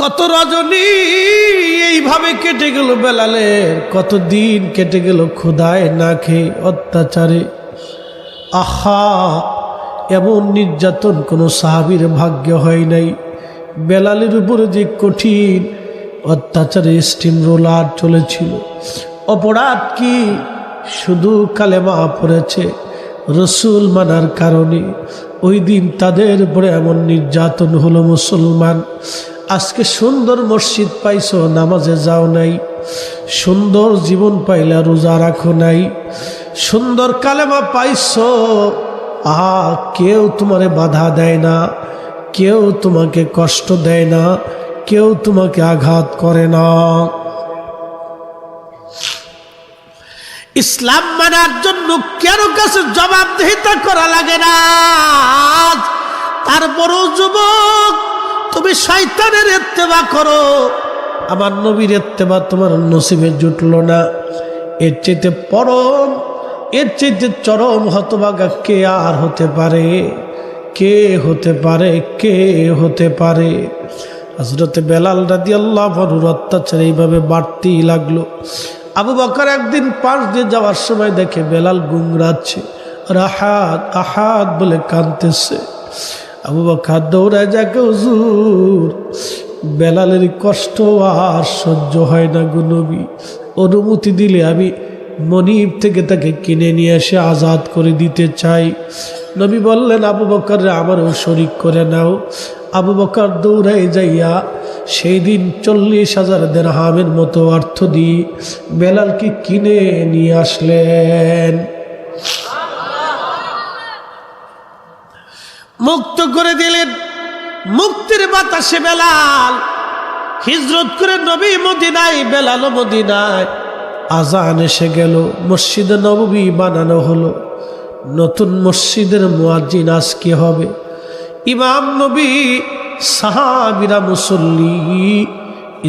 কত রজনী এইভাবে কেটে গেল বেলালের, কত দিন কেটে গেল ক্ষুধায় না খেয়ে অত্যাচারে। আহা, এমন নির্যাতন কোনো সাহাবীর ভাগ্য হয় নাই। বেলালের উপরে যে কঠিন অত্যাচারে স্টিম রোলার চলেছিল। অপরাধ কি? শুধু কালেমা পড়েছে রসুল মানার কারণে। ওই দিন তাদের উপরে এমন নির্যাতন হলো। মুসলমান, আজকে সুন্দর মসজিদ পাইছো, নামাজে যাও নাই। সুন্দর জীবন পাইলা, রোজা রাখো নাই। সুন্দর কালেমা পাইছো, কেউ তোমারে বাধা দেয় না, কেউ তোমাকে কষ্ট দেয় না, কেউ তোমাকে আঘাত করে না। ইসলাম মানার জন্য কারো কাছে জবাবদিহিতা করা লাগে না। তারপরও যুবক, তুমি শয়তানের ইত্তেবা করো, আমার নবীর ইত্তেবা তোমার নসিবে জুটলো না। এর চাইতে পরম, এর চাইতে চরম হতভাগা কে আর হতে পারে? কে হতে পারে? কে হতে পারে? হযরতে বেলাল রাদিয়াল্লাহু আনহুর অত্যাচার এইভাবে বাড়তেই লাগলো। আবু বকর একদিন পাশ দিয়ে যাওয়ার সময় দেখে বেলাল গুংরাচ্ছে, আহাদ আহাদ বলে কাঁদতেছে। আবু বকর দৌড়ায় যাকে, হুজুর বেলালের কষ্ট আর সহ্য হয় না গো নবী, অনুমতি দিলে আমি মনিব থেকে তাকে কিনে নিয়ে এসে আজাদ করে দিতে চাই। নবী বললেন, আবু বকর আমারও শরীক করে নাও। আবু বকর দৌড়ায় যাইয়া সেই দিন 40,000 দিরহামের মতো অর্থ দিয়ে বেলালকে কিনে নিয়ে আসলেন, মুক্ত করে দিলেন। মুক্তির বাতাসে বেলাল হিজরত করে নবী মদিনায়, বেলাল মদিনায়। আজান এসে গেল, মসজিদে নববী বানানো হলো। নতুন মসজিদের মুয়াজ্জিন আজকে হবে ইমাম নবী, সাহাবীরা মুসল্লি।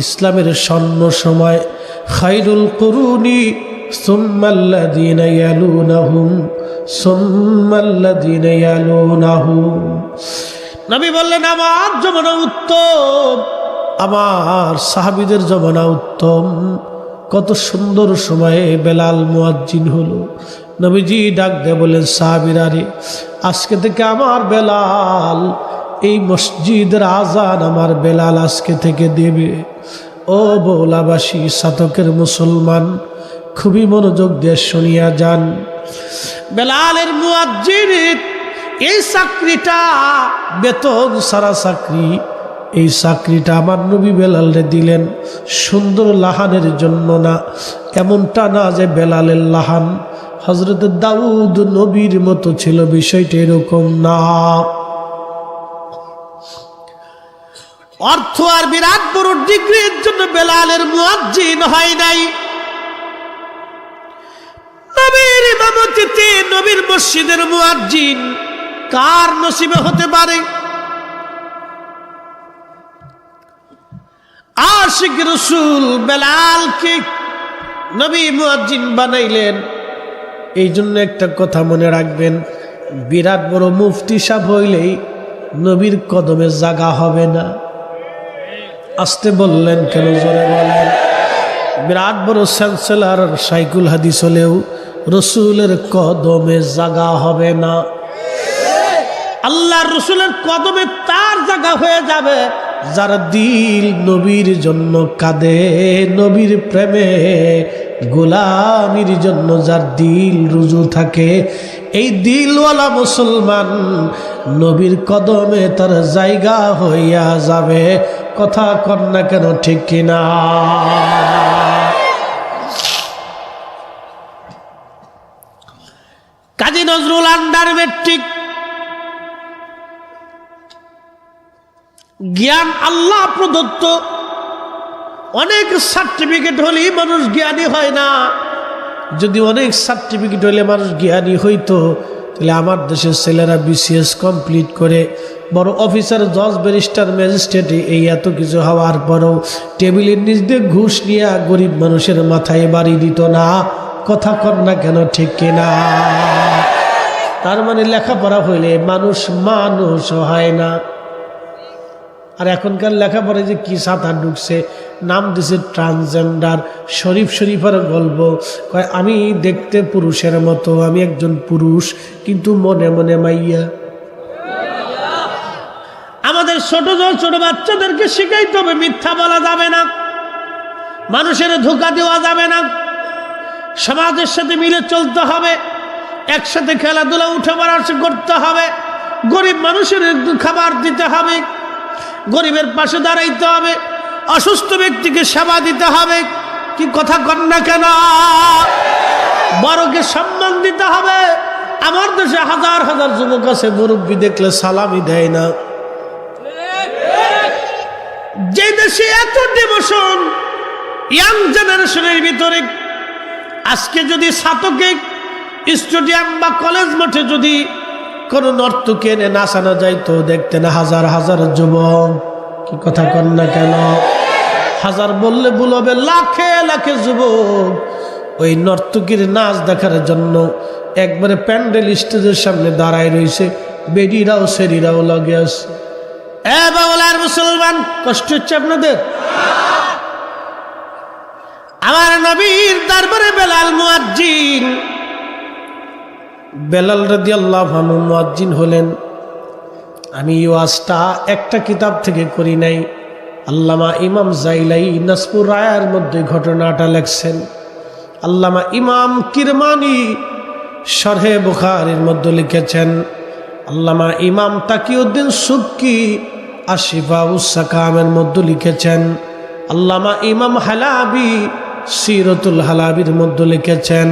ইসলামের স্বর্ণ সময়, খায়রুল কুরুনি সুম্মাল্লাযীনা ইয়ালুনাহুম সুম্মাল্লাযীনা ইয়ালুনাহুম। নবী বললেন, আমার জমানা উত্তম, আমার সাহাবীদের জমানা উত্তম। কত সুন্দর সময়ে বেলাল মুয়াজ্জিন হলো। নবীজি ডাক দিয়ে বলেন, সাহাবীরা রে, আজকে থেকে আমার বেলাল, এই মসজিদের আজান আমার বেলাল আজকে থেকে দেবে। ও বৌলাবাসী, সাতকের মুসলমান, খুবই মনোযোগ দিয়ে শুনিয়া যান। বেলালের মুয়াজ্জিন এই চাকরিটা বেতন সারা চাকরি। এই চাকরিটা আমার নবী বেলালরে দিলেন সুন্দর লাহানের জন্য না। এমনটা না যে বেলালের লাহান হযরত দাউদ নবীর মতো ছিল, বিষয়টা এরকম না। অর্থ আর বিরাট বড় ডিগ্রির জন্য বেলালের মুয়াজ্জিন হয় নাই। নবীর ইমামতিতে নবীর মসজিদের মুয়াজ্জিন কার নসিবে হতে পারে? আশিক রাসূল বেলালকে নবী মুয়াজ্জিন বানাইলেন। এই জন্য একটা কথা মনে রাখবেন, বিরাট বড় মুফতি সাহেব হইলেই নবীর কদমে জায়গা হবে না। আসতে বললেন কেন? জোরে বলেন। বিরাট বড় চ্যান্সেলর শাইখুল হাদিস হলেও রসুলের কদমে জায়গা হবে না। আল্লাহর রসুলের কদমে তার জায়গা হয়ে যাবে যার দিল নবীর জন্য কাঁদে, নবীর প্রেমে গোলামির জন্য যার দিল রুজু থাকে। এই দিলওয়ালা মুসলমান নবীর কদমে তার জায়গা হইয়া যাবে। কথা কর না কেন, ঠিক কিনা? কাজী নজরুল আন্ডার মেট্রিক জ্ঞান আল্লাহ প্রদত্ত। অনেক সার্টিফিকেট হলেই মানুষ জ্ঞানী হয় না। যদি অনেক সার্টিফিকেট হলে মানুষ জ্ঞানী হইতো, তাহলে আমার দেশের ছেলেরা BCS কমপ্লিট করে বড় অফিসার, জজ, ব্যারিস্টার, ম্যাজিস্ট্রেট, এই এত কিছু হওয়ার পরও টেবিলের নিচ দিয়ে ঘুষ নিয়ে গরিব মানুষের মাথায় বাড়ি দিত না। কথা কর না কেন, ঠিক কিনা? তার মানে লেখাপড়া হইলে মানুষ হয় না। আর এখনকার লেখাপড়ে যে কি সাঁতা ঢুকছে, নাম দিছে ট্রান্সজেন্ডার। শরীফের গল্প কয় আমি দেখতে পুরুষের মতো, আমি একজন পুরুষ কিন্তু মনে মনে মাইয়া। আমাদের ছোট ছোট বাচ্চাদেরকে শিখাইতে হবে মিথ্যা বলা যাবে না, মানুষের ধোঁকা দেওয়া যাবে না, সমাজের সাথে মিলে চলতে হবে, একসাথে খেলাধুলা উঠে পড়া করতে হবে, গরিব মানুষের খাবার দিতে হবে, গরিবের পাশে দাঁড়াইতে হবে, অসুস্থ ব্যক্তিকে সেবা দিতে হবে। কি কথা কন না কেন? বড়কে সম্মান দিতে হবে। আমার দেশে হাজার হাজার যুবক আছে মুরব্বী দেখলে সালামি দেয় না। যে দেশে এত ডিভোশন ইয়াং জেনারেশনের ভিতরে, আজকে যদি ছাত্রকে স্টেডিয়াম বা কলেজ মাঠে যদি কোনো নর্তকী এনে নাচানো যায় তো দেখতেন হাজার হাজার যুবক। কি কথা কন না কেন? হাজার বললে ভুল হবে, লাখে লাখে যুবক ওই নর্তকীর নাচ দেখার জন্য একবারে প্যান্ডেল স্টেজের সামনে দাঁড়ায় রয়েছে, বেডিরাও সেরিরাও লাগে আছে। বাংলার মুসলমান, কষ্ট হচ্ছে আপনাদের? আমার নবীর দরবারে বেলাল মুয়াজ্জিন, বেলাল রাদিয়াল্লাহু আনহু মুয়াজ্জিন হলেন। আমি এই ওয়াজটা একটা কিতাব থেকে করি নাই, আল্লামা ইমাম জাইলাই নাসপুর রায়ের মধ্যে ঘটনাটা লেখছেন। আল্লামা ইমাম কিরমানি শরহে বুখারীর মধ্যে লিখেছেন। আল্লামা ইমাম তাকিউদ্দিন সুবকি আশিফাউস সাকামের মধ্যে লিখেছেন। আল্লামা ইমাম হালাবি সিরাতুল হালাবির মধ্যে লিখেছেন।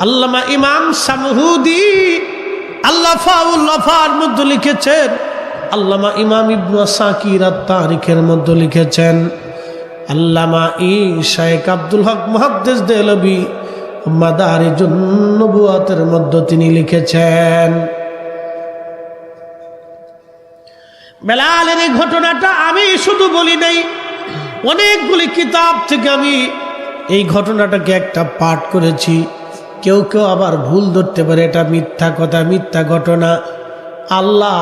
আল্লামা ইমাম সামহুদি আল্লাফাউল লফার মধ্যে লিখেছেন। আল্লামা ইমাম ইবনু আসাকির আত-তারিখের মধ্যে লিখেছেন। আল্লামা শাইখ আব্দুল হক মুহাদ্দিস দেহলভী মাদারিজুন নবুওয়াতের মধ্যে তিনি লিখেছেন। বেলালের এই ঘটনাটা আমি শুধু বলি নাই, অনেকগুলি কিতাব থেকে আমি এই ঘটনাটাকে একটা পাঠ করেছি। কেউ কেউ আবার ভুল ধরতে পারে এটা মিথ্যা কথা, মিথ্যা ঘটনা। আল্লাহ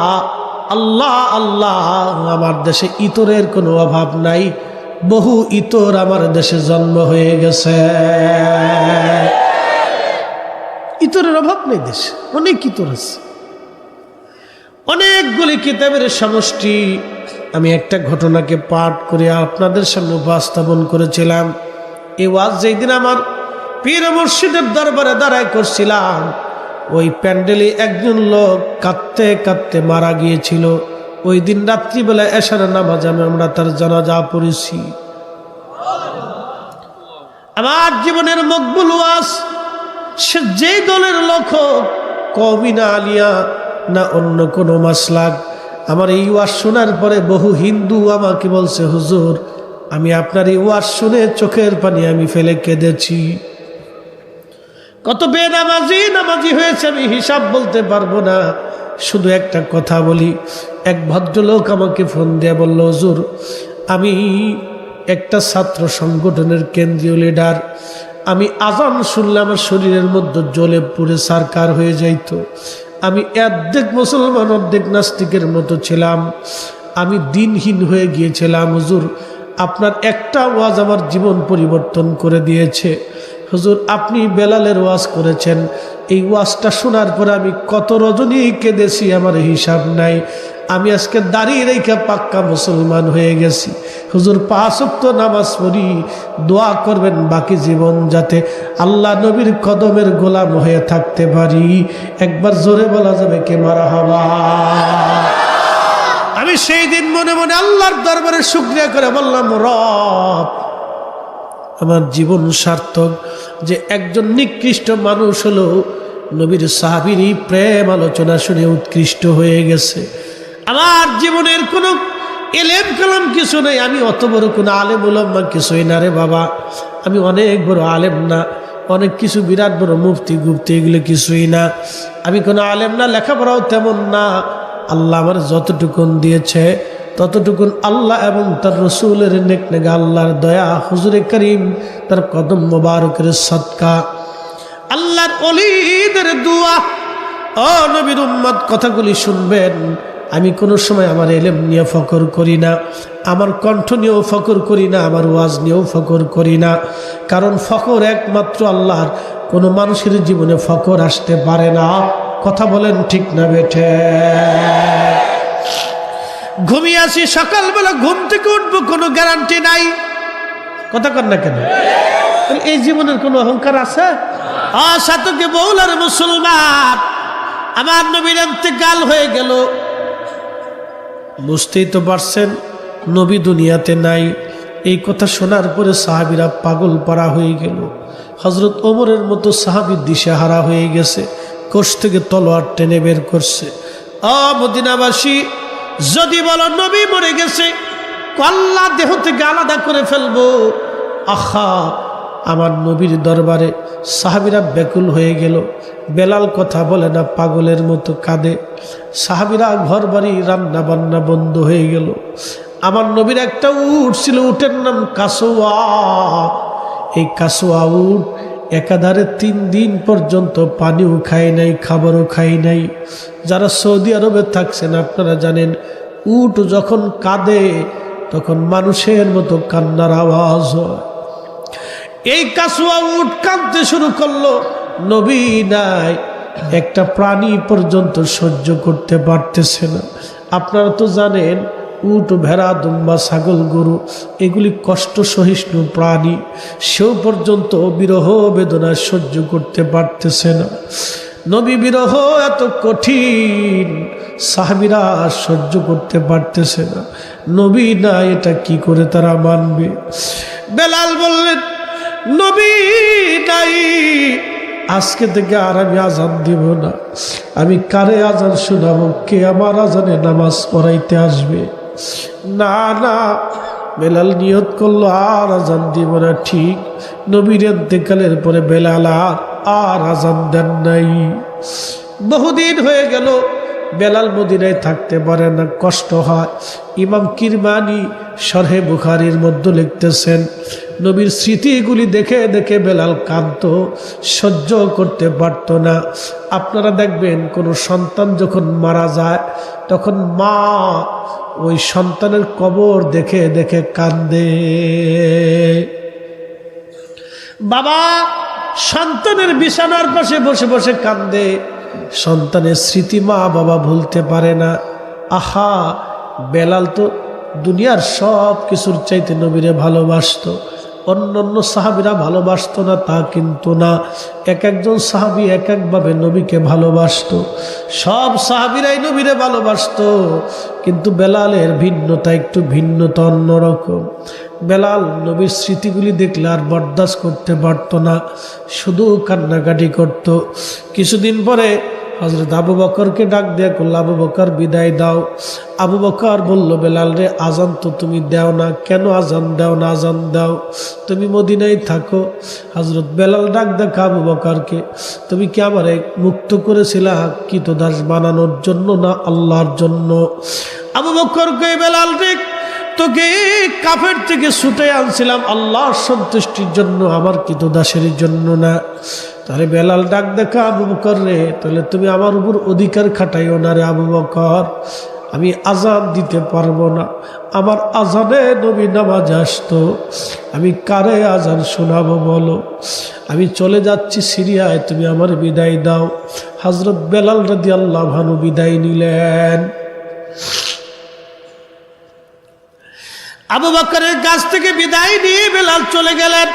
আল্লাহ আল্লাহ, আমার দেশে ইতরের কোনো অভাব নাই, বহু ইতর আমার দেশে জন্ম হয়ে গেছে। ইতরের অভাব নেই দেশে, অনেক ইতর আছে, অনেকগুলি কিতাবের সমষ্টি। আমি একটা ঘটনাকে পাঠ করে আপনাদের সামনে উপস্থাপন করেছিলাম। এই ওয়াজ যেই দিন আমার পীর মুর্শিদের দরবারে দাঁড়ায় করছিলাম, ওই প্যান্ডেলে একজন লোক কাঁদতে কাঁদতে মারা গিয়েছিল। ওই দিন রাত্রিবেলা এশার নামাজে আমরা তার জানাজা পড়েছি। আমার জীবনের মকবুল ওয়াজ, সে যেই দলের লোক হোক, কওমি না আলিয়া না অন্য কোনো মাসলাক, আমার এই ওয়াজ শোনার পরে বহু হিন্দু আমাকে বলছে, হুজুর আমি আপনার এই ওয়াজ শুনে চোখের পানি আমি ফেলে কেঁদেছি। কত নামাজি হয়েছে আমি হিসাব বলতে পারবো না। শুধু একটা কথা বলি, এক ভদ্রলোক আমাকে ফোন দিয়ে বলল, হুজুর আমি একটা ছাত্র সংগঠনের কেন্দ্রীয় লিডার, আমি আজান শুনলে আমার শরীরের মধ্যে জ্বলে পুড়ে সারকার হয়ে যাইত। আমি অর্ধেক মুসলমান অর্ধেক নাস্তিকের মতো ছিলাম, আমি দিনহীন হয়ে গিয়েছিলাম। হুজুর আপনার একটা ওয়াজ আমার জীবন পরিবর্তন করে দিয়েছে। হুজুর আপনি বেলালের ওয়াজ করেছেন, এই ওয়াজটা শোনার পরে আমি কত রজনী কেঁদেছি আমার হিসাব নাই। আমি আজকে দাঁড়িয়ে রেখে পাক্কা মুসলমান হয়ে গেছি। হুজুর 5 ওয়াক্ত নামাজ পড়ি, দোয়া করবেন বাকি জীবন যাতে আল্লাহ নবীর কদমের গোলাম হয়ে থাকতে পারি। একবার জোরে বলা যাবে কে মারহাবা। আমি সেই দিন মনে মনে আল্লাহর দরবারে শুকরিয়া করে বললাম, রব আমার জীবন সার্থক যে একজন নিকৃষ্ট মানুষ হলো নবীর সাহাবীর প্রেম আলোচনা শুনে উৎকৃষ্ট হয়ে গেছে। আমার জীবনের কোনো এলেম কালাম কিছু নেই, আমি অত বড় কোনো আলেম উলামা কিছুই না রে বাবা। আমি অনেক বড় আলেম না, অনেক কিছু বিরাট বড় মুফতি গুপ্তি এগুলো কিছুই না। আমি কোনো আলেম না, লেখাপড়াও তেমন না। আল্লাহ আমার যতটুকুন দিয়েছে ততটুকুন আল্লাহ এবং তার রসুলের নেকনেগা, আল্লাহর দয়া, হুজুরে করিম তার কদম মোবারকের সদকা, আল্লাহর ওলিদের দোয়া। ও নবীর উম্মত কথাগুলি শুনবেন, আমি কোনো সময় আমার এলেম নিয়ে ফকর করি না, আমার কণ্ঠ নিয়েও ফকর করি না, আমার ওয়াজ নিয়েও ফকর করি না। কারণ ফকর একমাত্র আল্লাহর, কোনো মানুষের জীবনে ফকর আসতে পারে না। কথা বলেন ঠিক না বেঠে? ঘুমিয়ে আসি, সকালবেলা ঘুম থেকে উঠবো, কোনো গ্যারান্টি নাই। কথা কর না কেন? এই জীবনের কোনো অহংকার আছে? সাতকে বউলার মুসলমান, আমার নবীর ইন্তেকাল হয়ে গেল। বুঝতেই তো পারছেন নবী দুনিয়াতে নাই। এই কথা শোনার পরে সাহাবীরা পাগল পারা হয়ে গেল। হযরত ওমরের মতো সাহাবী দিশেহারা হয়ে গেছে, কোষ থেকে তলোয়ার টেনে বের করছে। মদিনাবাসী, যদি বলো নবী মরে গেছে, কল্লা দেহ থেকে আলাদা করে ফেলবো। আহা, আমার নবীর দরবারে সাহাবীরা ব্যাকুল হয়ে গেল। বেলাল কথা বলে না, পাগলের মতো কাঁদে। সাহাবীরা ঘর বাড়ি রান্না বান্না বন্ধ হয়ে গেল। আমার নবীর একটা উট ছিল, উটের নাম কাসোয়া। এই কাসোয়া উট একাধারে 3 দিন পর্যন্ত পানিও খায় নাই, খাবারও খায় নাই। যারা সৌদি আরবে থাকছেন আপনারা জানেন, উট যখন কাঁদে তখন মানুষের মতো কান্নার আওয়াজ হয়। এই কাসুয়া উট কাঁদতে শুরু করলো, নবী নাই, একটা প্রাণী পর্যন্ত সহ্য করতে পারতেছে না। আপনারা তো জানেন উট, ভেড়া, দুম্বা, ছাগল, গরু এগুলি কষ্ট সহিষ্ণু প্রাণী, সেও পর্যন্ত বিরহ বেদনা সহ্য করতে পারতেছে না। নবী বিরহ এত কঠিন, সাহাবীরা সহ্য করতে পারতেছে না। নবী না, এটা কি করে তারা মানবে? বেলাল বললেন, নবী নাই, আজকে থেকে আর আমি আজান দিব না। আমি কারে আজান শোনাবো? কে আমার আজানে নামাজ পড়াইতে আসবে? না না, বেলাল নিয়ত করলো আর আজান দিব না। ঠিক নবীর ইন্তেকালের পরে বেলাল আর আজান দেন নাই। বহুদিন হয়ে গেল, বেলাল মদিনায় থাকতে পারে না, কষ্ট হয়। ইমাম কিরমানি শরহে বুখারীর মধ্যে লিখতেছেন, নবীর স্মৃতিগুলি দেখে দেখে বেলাল কাঁদত, সহ্য করতে পারত না। আপনারা দেখবেন কোনো সন্তান যখন মারা যায় তখন মা ওই সন্তানের কবর দেখে দেখে কাঁদে। বাবা সন্তানের বিছানার পাশে বসে বসে কাঁদে। সন্তানের স্মৃতি মা বাবা ভুলতে পারে না। আহা, বেলাল তো দুনিয়ার সব কিছুর চাইতে নবীরে ভালোবাসতো। অন্যান্য সাহাবীরা ভালোবাসতো না তা কিন্তু না, এক একজন সাহাবী এক একভাবে নবীকে ভালোবাসতো। সব সাহাবীরাই নবীরে ভালোবাসতো, কিন্তু বেলালের ভিন্নতা, একটু ভিন্নতা অন্যরকম। বেলাল নবীর স্মৃতিগুলি দেখলে আর বরদাস্ত করতে পারত না, শুধু কান্নাকাটি করত। কিছুদিন পরে হযরত আবু বকরকে ডাক দিয়ে করল, আবু বকর বিদায় দাও। আবু বকর বলল, বেলাল রে, আজান তো তুমি দাও না, কেন আজান দাও না? আজান দাও, তুমি মদিনায় থাকো। হযরত বেলাল ডাক দেখা আবু বকরকে, তুমি কি আমারে মুক্ত করেছিলা কৃতদাস বানানোর জন্য না আল্লাহর জন্য? আবু বকর কই, বেলাল রে, তোকে কাফের থেকে ছুটে আনছিলাম আল্লাহর সন্তুষ্টির জন্য, আমার কৃতদাসের জন্য না। তাহলে বেলাল ডাক দেখা, আবু বকর রে, তাহলে তুমি আমার উপর অধিকার খাটাইও না রে আবু বকর, আমি আজান দিতে পারবো না। আমার আজানে নবী নামাজ আসতো, আমি কারে আজান শোনাবো বলো? আমি চলে যাচ্ছি সিরিয়ায়, তুমি আমার বিদায় দাও। হযরত বেলাল রাদিয়াল্লাহু আনহু বিদায় নিলেন। আবু বকরের কাছ থেকে বিদায় নিয়ে বেলাল চলে গেলেন।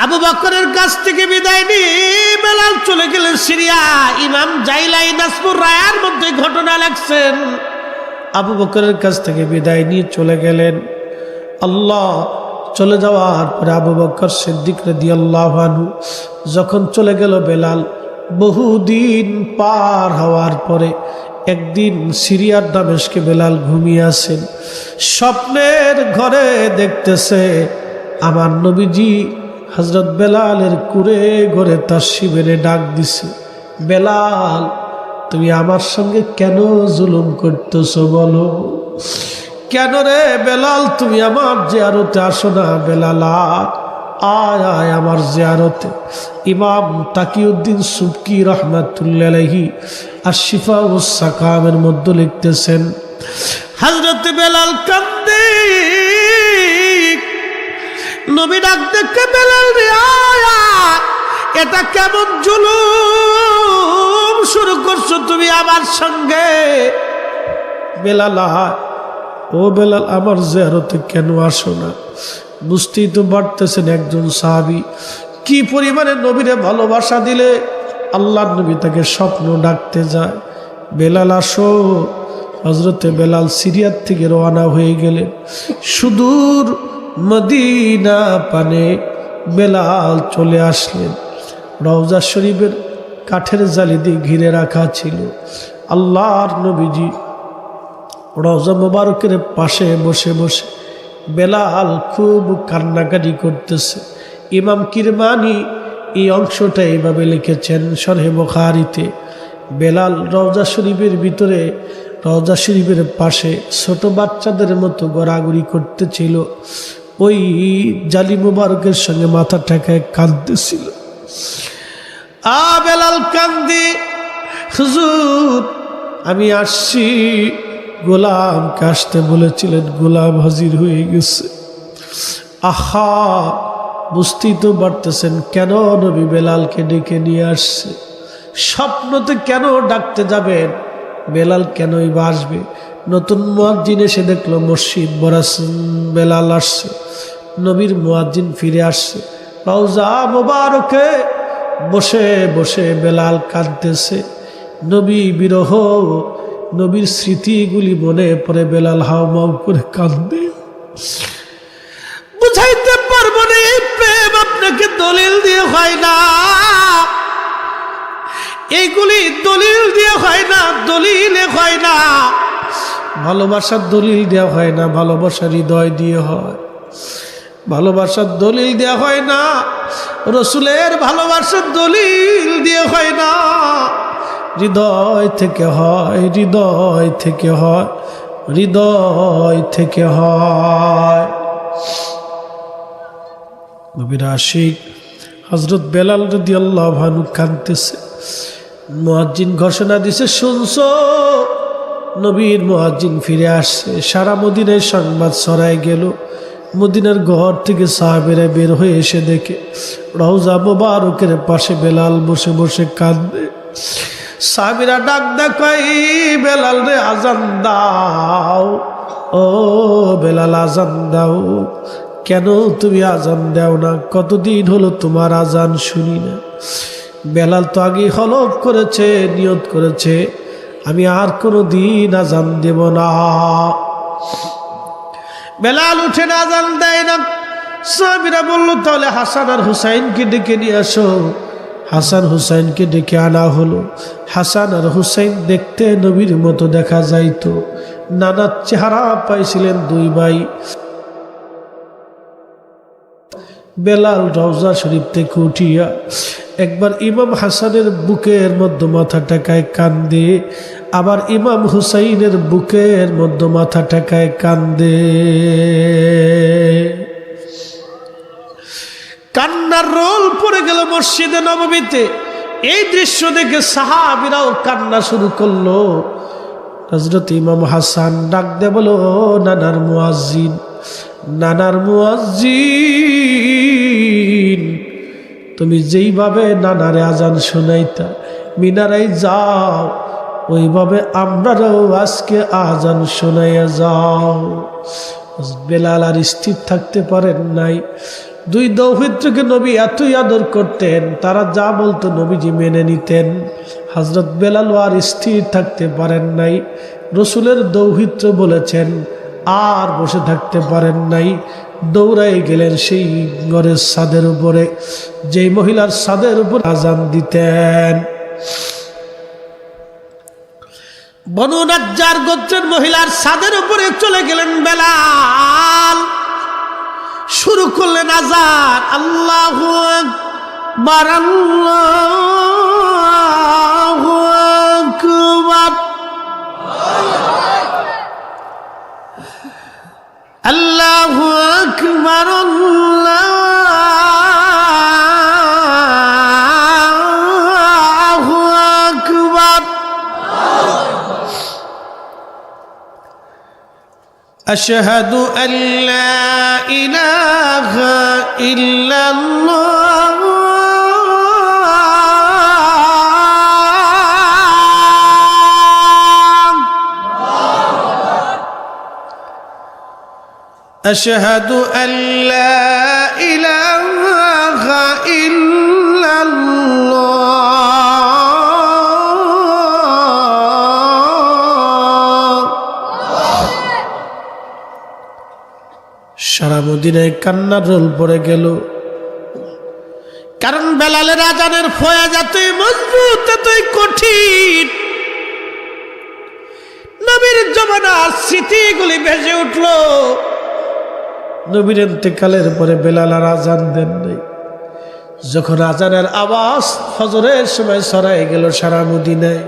আবু বকরের কাছ থেকে বিদায় নিয়ে বেলাল চলে গেলেন সিরিয়া। ইমাম জাইলাই নাসবুর রায়ার মধ্যে ঘটনা লেখছেন, আবু বকরের কাছ থেকে বিদায় নিয়ে চলে গেলেন। আল্লাহ চলে যাওয়ার পরে আবু বকর সিদ্দিক রাদিয়াল্লাহু আনহু যখন চলে গেল, বেলাল বহুদিন পার হওয়ার পরে একদিন সিরিয়ার দামেস্কে বেলাল ঘুমিয়ে আছেন। স্বপ্নের ঘরে দেখতেছে আমার নবীজি হযরত বেলালের কুরে ঘরে তার শিবেরে ডাক দিছে, বেলাল তুমি আমার সঙ্গে কেন জুলুম করতেছো বলো? কেন রে বেলাল, তুমি আমার জিয়ারতে আসো না? বেলাল আয় আয় আমার জিয়ারতে। ইমাম তাকিউদ্দিন সুবকি রহমাতুল্লাহ আলাইহি আশ-শিফা ওয়াস সাকামের মধ্যে লিখতেছেন, হযরত বেলাল কান্দে, নবী ডাক দেখে বেলাল রে আয়, এটা কেমন জুলুম শুরু করছো তুমি আমার সঙ্গে? বেলাল, ও বেলাল, আমার জিয়ারতে কেন আসো না? বুঝতেই তো পারতেছেন একজন সাহাবী কি পরিমাণে নবীরে ভালোবাসা দিলে আল্লাহর নবী তাকে স্বপ্ন ডাকতে যায়, বেলাল আসো। হযরতে বেলাল সিরিয়ার থেকে রওনা হয়ে গেলেন। সুদূর মদিনা পানে বেলাল চলে আসলেন। রওজা শরীফের কাঠের জালি দিয়ে ঘিরে রাখা ছিল। আল্লাহর নবীজি রওজা মোবারকের পাশে বসে বসে বেলাল খুব কান্নাকাটি করতেছে। ইমাম কিরমানি এই অংশটা এইভাবে লিখেছেন শরহে বুখারীতে, বেলাল রওজা শরীফের ভিতরে, রওজা শরীফের পাশে ছোট বাচ্চাদের মতো গড়াগড়ি করতেছিল। ওই জালি মোবারকের সঙ্গে মাথা ঠেকায় কাঁদতেছিল। বেলাল কান্দি, হুজুর আমি আসছি। গোলামকে আসতে বলেছিলেন, গোলাম হাজির হয়ে গেছে। আহা, বুঝতেই তো পারতেছেন কেন নবী বেলালকে ডেকে নিয়ে আসছে। স্বপ্নতে কেন ডাকতে যাবেন? বেলাল কেনই বা আসবে? নতুন মুয়াজ্জিন এসে দেখলো মসজিদ বরাস, বেলাল আসছে, নবীর মুয়াজ্জিন ফিরে আসছে। রওজা মোবারকে বসে বসে বেলাল কাঁদতেছে। নবী বিরহ, নবীর স্মৃতিগুলি মনে পড়ে বেলাল হাউমাউ করে কাঁদবে। বুঝাইতে পারবো না, এই প্রেম আপনাকে দলিল দিয়ে হয় না, এইগুলি দলিল দিয়ে হয় না, দলিলে হয় না। ভালোবাসার দলিল দেওয়া হয় না, ভালোবাসা হৃদয় দিয়ে হয়। ভালোবাসার দলিল দেওয়া হয় না, রসুলের ভালোবাসার দলিল দিয়ে হয় না, হৃদয় থেকে হয়, হৃদয় থেকে হয়, হৃদয় থেকে হয়। নবীর আশিক হযরত বেলাল রাদিয়াল্লাহু আনহু কাঁদতেছে। মুয়াজ্জিন ঘোষণা দিছে, শুনছো? নবীর মুয়াজ্জিন ফিরে আসছে। সারা মদিনায় সংবাদ ছড়ায় গেল। মদিনার ঘর থেকে সাহাবীরা বের হয়ে এসে দেখে রওজা মোবারকের পাশে বেলাল বসে বসে কাঁদবে। সাহাবীরা ডাক দেখাই, বেলাল রে আজান দাও, ও বেলাল আজান দাও। কেন তুমি আজান দাও না? কতদিন হলো তোমার আজান শুনি না। বেলাল তো আগে হলফ করেছে, নিয়ত করেছে, আমি আর কোনো দিন আজান দেব না। বেলাল উঠে না, আজান দেয় না। সাহাবীরা বলল, তাহলে হাসান আর হুসাইনকে ডেকে নিয়ে আসো। হাসান হুসাইনকে ডেকে আনা হলো। হাসান আর হুসাইন দেখতে নবীর মতো দেখা যাইতো। নানার চেহারা পাইছিলেন দুই ভাই। বেলাল রওজা শরীফ থেকে উঠিয়া একবার ইমাম হাসানের বুকের মধ্যে মাথা ঠেকায় কান্দে, আবার ইমাম হুসাইনের বুকের মধ্যে মাথা ঠেকায় কান্দে। কান্নার রোল পড়ে গেল মসজিদে নববীতে। এই দৃশ্য দেখে সাহাবীরাও কান্না শুরু করলো। হযরত ইমাম হাসান ডাক দিয়ে বলো, নানার মুয়াজ্জিন, নানার মুয়াজ্জিন, তুমি যেইভাবে নানারে আজান শোনাইতা মিনারাই যাও, ওইভাবে আমরাও আজকে আজান শোনাইয়া যাও। বেলাল আর স্থির থাকতে পারেন নাই। দুই দৌহিত্রকে নবী এতই আদর করতেন, তারা যা বলতো নবীজি মেনে নিতেন। হযরত বেলাল আর স্থির থাকতে পারেন নাই। রসুলের দৌহিত্র বলেছেন, আর বসে থাকতে পারেন নাই, দৌড়াই গেলেন সেই ঘরের ছাদের উপরে, যেই মহিলার ছাদের উপর আজান দিতেন। বনু নাজ্জার গোত্রের মহিলার ছাদের উপরে চলে গেলেন বেলাল। শুরু করলেন আজান, আল্লাহু আকবার, আল্লাহু আকবার, আল্লাহু আকবার, আল্লাহু আশহাদু আল্লা ইলাহা ইল্লাল্লাহ أشهد أن لا إله إلا الله সারা মদিনায় কান্নার রোল পড়ে গেল, কারণ বেলালের আজানের ফয়েজ এতই মজবুত, এতই কঠিন। নবীর জমানার স্মৃতিগুলি ভেসে উঠল। নবীর ইন্তেকালের পরে বেলাল আর আজান দেন নাই। যখন আজানের আওয়াজ ফজরের সময় ছড়াই গেল সারা মদিনায়,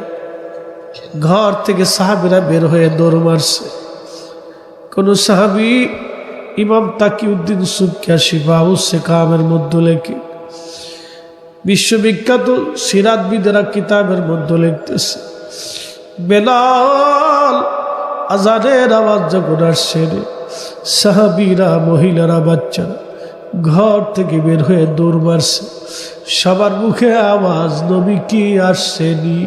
ঘর থেকে সাহাবীরা বের হয়ে দৌড় মারছে। কোন সাহাবী ইমাম তাকিউদ্দিন সুবকি শিফাউস কামের মধ্যে লেখে, বিশ্ববিখ্যাত সিরাতবিদেরা কিতাবের মধ্যে লিখতেছে, বেলাল আজানের আওয়াজ যখন আসছে, সাহাবীরা, মহিলারা, বাচ্চারা ঘর থেকে বের হয়ে দৌড় মারছে। সবার মুখে আওয়াজ, নবী কি আসছেনি,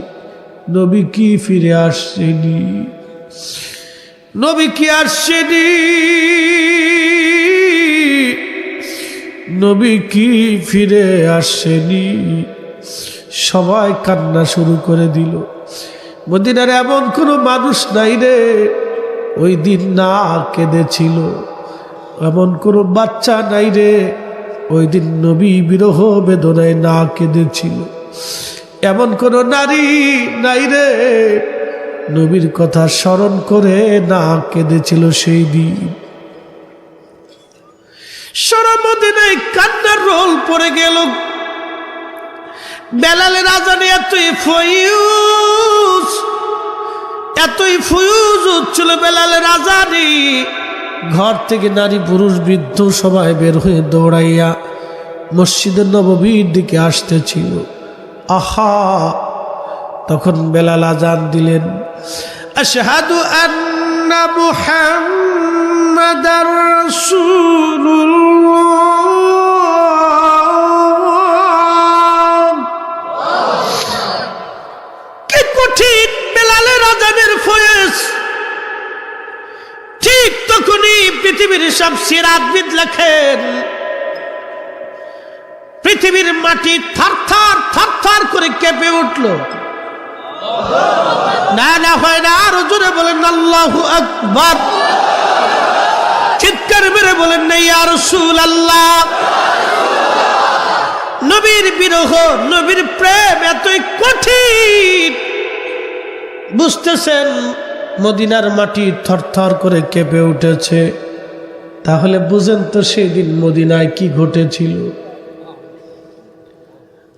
নবী কি ফিরে আসছেনি, নবী কি আসছেনি, নবী কি ফিরে আসছেনি। সবাই কান্না শুরু করে দিল। মদিনার এমন কোনো মানুষ নাই রে ওই দিন না কেঁদেছিল, এমন কোনো বাচ্চা নাই রে ওই দিন নবী বিরহ বেদনায় না কেঁদেছিল, এমন কোনো নারী নাই রে নবীর কথা স্মরণ করে না কেঁদেছিল সেই দিন। সারা মদিনায় কান্নার রোল পড়ে গেল। বেলালের আজানে এতই ফুয়ুজ হচ্ছিল বেলালের আজানে, ঘর থেকে নারী পুরুষ বৃদ্ধ সবাই বের হয়ে দৌড়াইয়া মসজিদে নববীর দিকে আসতেছিল। আহা, তখন বেলাল আজান দিলেন, আশহাদু আন্না মুহাম্মাদার রাসূলুল্লাহ। কি কঠিন বেলালের আজানের ফয়েজ। ঠিক তখনই পৃথিবীর সব সিরাতবিদ লেখেন, পৃথিবীর মাটি থারথার থারথার করে কেঁপে উঠল। না না হয় না, আরো জোরে বলেন আল্লাহু আকবার। চিৎকার মেরে বলেন না ইয়া রাসূলুল্লাহ। নবীর বিরহ, নবীর প্রেম এতই কঠিন, বুঝতেছেন মদিনার মাটি থরথর করে কেঁপে উঠেছে। তাহলে বুঝেন তো সেই দিন মদিনায় কি ঘটেছিল।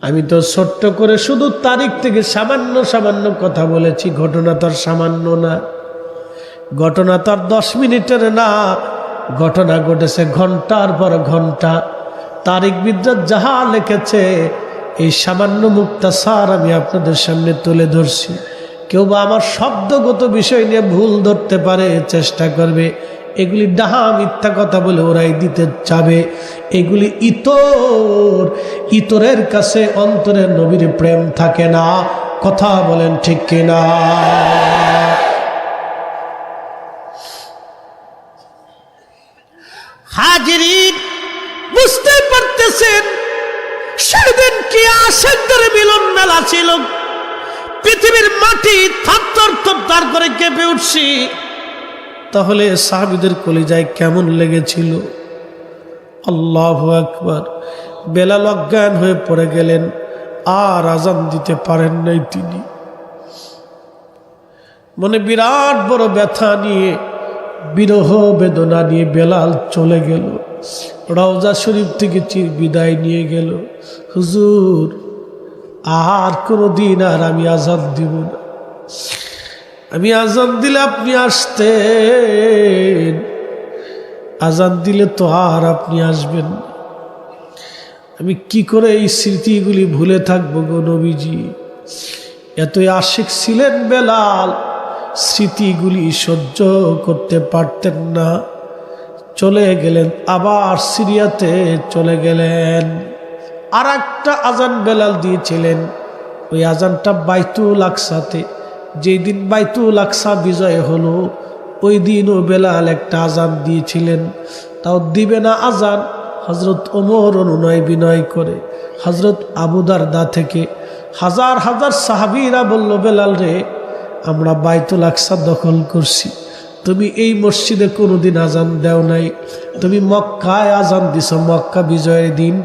আমি তো ছোট্ট করে শুধু তারিখ থেকে সামান্য সামান্য কথা বলেছি, ঘটনা তার সামান্য না, ঘটনা তার 10 মিনিটের না, ঘটনা ঘটেছে ঘন্টার পর ঘন্টা। তারিখবিদরা যাহা লিখেছে এই সামান্য মুক্তাসার আমি আপনাদের সামনে তুলে ধরছি। কেউ বা আমার শব্দগত বিষয় নিয়ে ভুল ধরতে পারে, চেষ্টা করবে, এগুলি ডাহা মিথ্যা কথা বলে ওরাই দিতে চাবে। এগুলি ইতরের কাছে অন্তরের নবীর প্রেম থাকে না। কথা বলেন ঠিক কিনা? হাজিরিন, বুঝতে পারতেছেন সেদিন কি আশেকদের মিলন মেলা ছিল। পৃথিবীর মাটি থরথর থরথর করে কেঁপে উঠছে। তাহলে সাহাবীদের কলিজায় কেমন লেগেছিল। আল্লাহু আকবার। বেলাল অজ্ঞান হয়ে পড়ে গেলেন, আর আজান দিতে পারেন নাই তিনি। মনে বিরাট বড় ব্যথা নিয়ে, বিরহ বেদনা নিয়ে বেলাল চলে গেল। রওজা শরীফ থেকে বিদায় নিয়ে গেল। হুজুর, আর কোনদিন আর আমি আজান দিব না। আমি আজান দিলে আপনি আসতেন, আজান দিলে তো আর আপনি আসবেন না। আমি কি করে এই স্মৃতিগুলি ভুলে থাকবো গো নবীজি। এতই আশিক ছিলেন বেলাল, স্মৃতিগুলি সহ্য করতে পারতেন না, চলে গেলেন, আবার সিরিয়াতে চলে গেলেন। আর একটা আজান বেলাল দিয়েছিলেন, ওই আজানটা বাইতুল আকসাতে। যেই দিন বাইতুল আকসা বিজয় হলো ওই দিনও বেলাল একটা আজান দিয়েছিলেন। তাও দিবে না আজান, হজরত ওমর অনুনয় বিনয় করে হজরত আবু দারদা থেকে হাজার হাজার সাহাবীরা বলল, বেলাল রে, আমরা বাইতুল আকসা দখল করছি, তুমি এই মসজিদে কোনোদিন আজান দেও নাই, তুমি মক্কায় আজান দিছ, মক্কা বিজয়ের দিন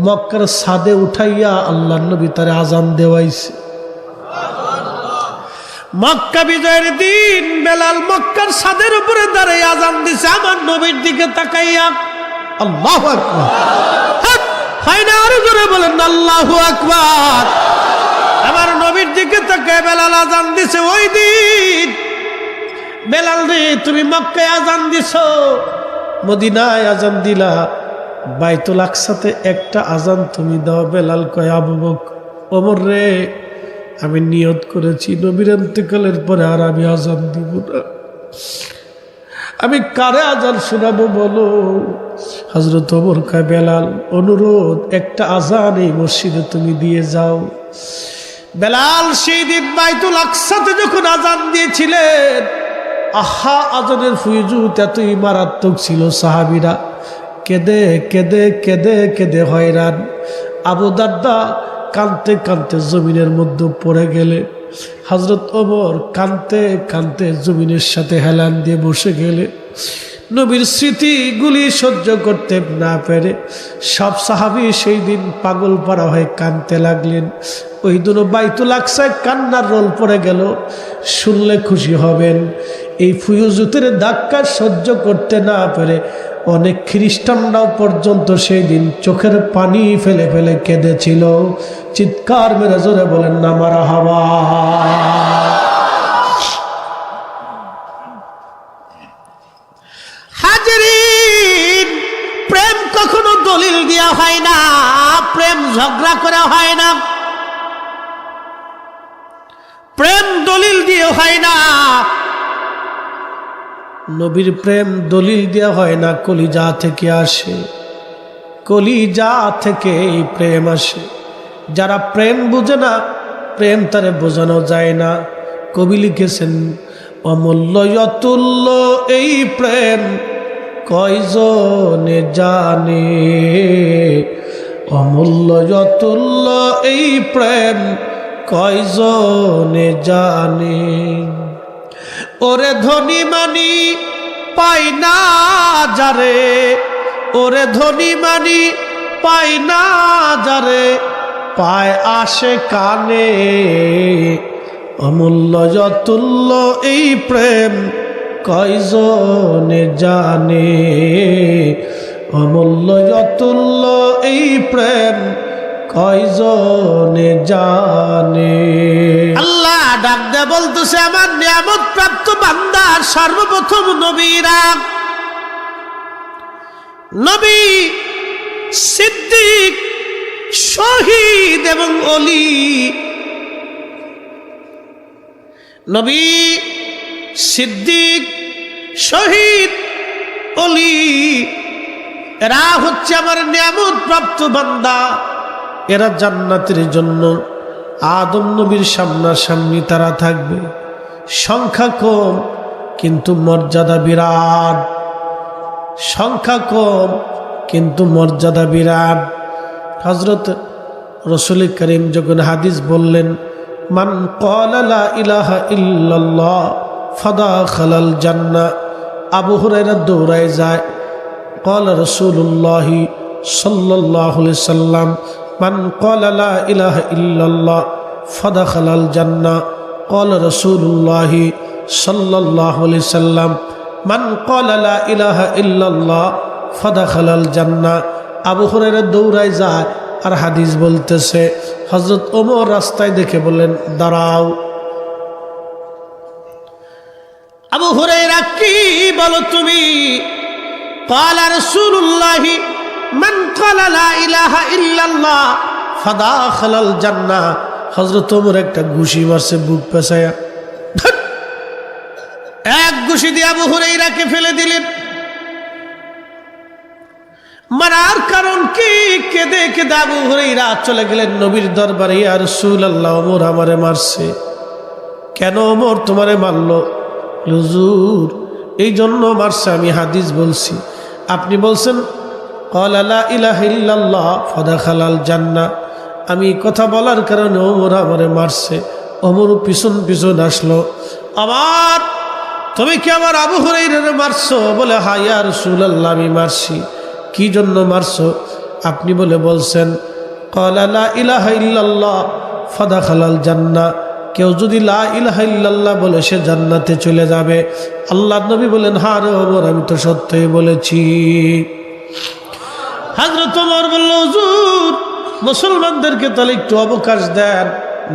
মক্কার ছাদে উঠাইয়া আল্লাহর নবী তারে আজান দেওয়াইছে। মক্কা বিজয়ের দিন বেলাল মক্কার ছাদের উপরে দাঁড়িয়ে আজান দিছে আমার নবীর দিকে তাকাইয়া। আল্লাহু আকবার, হয় না? আরো জোরে বলেন আল্লাহু আকবার। আমার নবীর দিকে তাকায় বেলাল আজান দিছে। ওই দিন বেলাল রে, তুমি মক্কায় আজান দিছ, মদিনায় আজান দিলা, বাইতুল আকসাতে একটা আজান তুমি দাও। বেলাল কয়, আবু বকর, ওমর রে, আমি নিয়ত করেছি নবীর ইন্তেকালের পরে আর আমি আজান দিব না। আমি কারে আজান শোনাবো বলো? হযরত ওমর কয়, বেলাল, অনুরোধ, একটা আজান এই মসজিদে তুমি দিয়ে যাও। বেলাল সেই দিন বাইতুল আকসাতে যখন আজান দিয়েছিলেন, আহা, আজানের ফুয়ুজুত এতই মারাত্মক ছিল, সাহাবীরা কেঁদে কেঁদে কেঁদে কেঁদে হয়রান। আবু দারদা কাঁদতে কাঁদতে জমিনের মধ্যে পড়ে গেলে, হযরত ওমর কাঁদতে কাঁদতে জমিনের সাথে হেলান দিয়ে বসে গেলে। নবীর স্মৃতিগুলি সহ্য করতে না পেরে সব সাহাবী সেই দিন পাগল পারা হয়ে কাঁদতে লাগলেন। ওই দিনও বাইতুল আকসায় কান্নার রোল পড়ে গেল। শুনলে খুশি হবেন, এই ফুয়ুজুতের ধাক্কা সহ্য করতে না পেরে অনেক খ্রিস্টানরাও পর্যন্ত সেই দিন চোখের পানি ফেলে ফেলে কেঁদেছিল। চিৎকার মেরে জোরে বলেন না মারহাবা। হাজরিন, প্রেম কখনো দলিল দেওয়া হয় না, প্রেম ঝগড়া করা হয় না, প্রেম দলিল দিয়ে হয় না। নবীর প্রেম দলিল দেওয়া হয় না, কলিজা থেকে আসে, কলিজা থেকে এই প্রেম আসে। যারা প্রেম বুঝে না, প্রেম তারে বোঝানো যায় না। কবি লিখেছেন, অমূল্য অতুল্য এই প্রেম কয়জনে জানে, অমূল্য অতুল্য এই প্রেম কয়জনে জানে। ওরে ধনী মানি পাই না যারে, ওরে ধনী মানি পাই না যারে, পায় আসে কানে, অমূল্য অতুল্য এই প্রেম কয়জনে জানে, অমূল্য অতুল্য এই প্রেম কয়জনে জানে। আল্লাহ ডাক দে বলতেছে, আমার নিয়ামত প্রাপ্ত বান্দার সর্বপ্রথম নবীরা, নবী, সিদ্দিক, শহীদ এবং ওলি। নবী, সিদ্দিক, শহীদ, ওলি, এরা হচ্ছে আমার নিয়ামত প্রাপ্ত বান্দা। এরা জান্নাতের জন্য আদম নবীর সামনাসামনি তারা থাকবে। সংখ্যা কম কিন্তু মর্যাদা বিরাট, সংখ্যা কম কিন্তু মর্যাদা বিরাট। হযরত রাসূল করিম যখন হাদিস বললেন, মান ক্বালা লা ইলাহা ইল্লাল্লাহ ফাদাখালাল জান্নাহ, আবু হুরায়রা দৌড়ায় যায়, ক্বালা রাসূলুল্লাহ সাল্লাল্লাহু আলাইহি সাল্লাম, মান ক্বালা লা ইলাহা ইল্লাল্লাহ ফাদাখালাল জান্নাহ, ক্বালা রাসূলুল্লাহ সাল্লাল্লাহু আলাইহি সাল্লাম, মান ক্বালা লা ইলাহা ইল্লাল্লাহ ফাদাখালাল জান্নাহ। আবু হুরায়রা দৌড়ায় যায় আর হাদিস বলতেছে, হযরত ওমর রাস্তায় দেখে বললেন, দাঁড়াও। আবু হুরায়রা, কি বলো তুমি? ক্বালা রাসূলুল্লাহ মান ক্বালা লা ইলাহা ইল্লাল্লাহ ফাদাখালাল জান্নাহ। হযরত ওমর একটা ঘুষি মারছে বুক পেঁচায়া। এক ঘুষি দিয়ে আবু হুরায়রাকে ফেলে দিলেন। মারার কারণ কি? কেঁদে কেঁদে আবু হুরায়রা চলে গেলেন নবীর দরবারে। ইয়া রাসূলুল্লাহ, ওমর আমারে মারছে। কেন ওমর তোমারে মারলো? হুজুর, এই জন্য মারছে, আমি হাদিস বলছি, আপনি বলছেন ক্বালা লা ইলাহা ইল্লাল্লাহ ফাদাখালাল জান্নাহ। আমি কথা বলার কারণে ওমর আমারে মারছে। ওমর পিছন পিছন আসলো। আমার তুমি কি আমার আবু হুরায়রারে মারছো? বলে হ্যাঁ ইয়া রাসূলুল্লাহ, আমি মারছি। কি জন্য মারছো? আপনি বলে বলছেন ক্বালা লা ইলাহা ইল্লাল্লাহ ফাদাখালাল জান্নাহ, কেউ যদি লা ইলাহা ইল্লাল্লাহ বলে সে জান্নাতে চলে যাবে। আল্লাহর নবী বলেন হ্যাঁ রে ওমর, আমি তো সত্যই বলেছি। হযরত ওমর বলল, হুজুর, মুসলমানদেরকে তাহলে একটু অবকাশ দেন,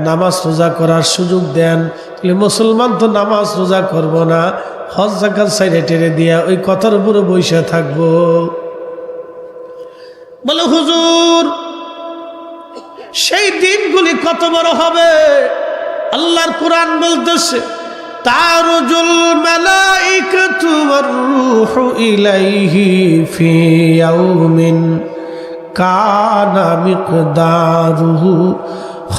নামাজ রোজা করার সুযোগ দেন। তাহলে মুসলমান তো নামাজ রোজা করব না, হজ যাকাত সাইডে টেরে দিয়া ওই কথার উপরে বসে থাকবো। বলে হুজুর, সেই দিনগুলি কত বড় হবে। আল্লাহর কোরআন বলতেছে তারুজুল মালাইকাতু ওয়ার রূহু ইলাইহি ফি ইয়াউমিন কানা মিকদারুহু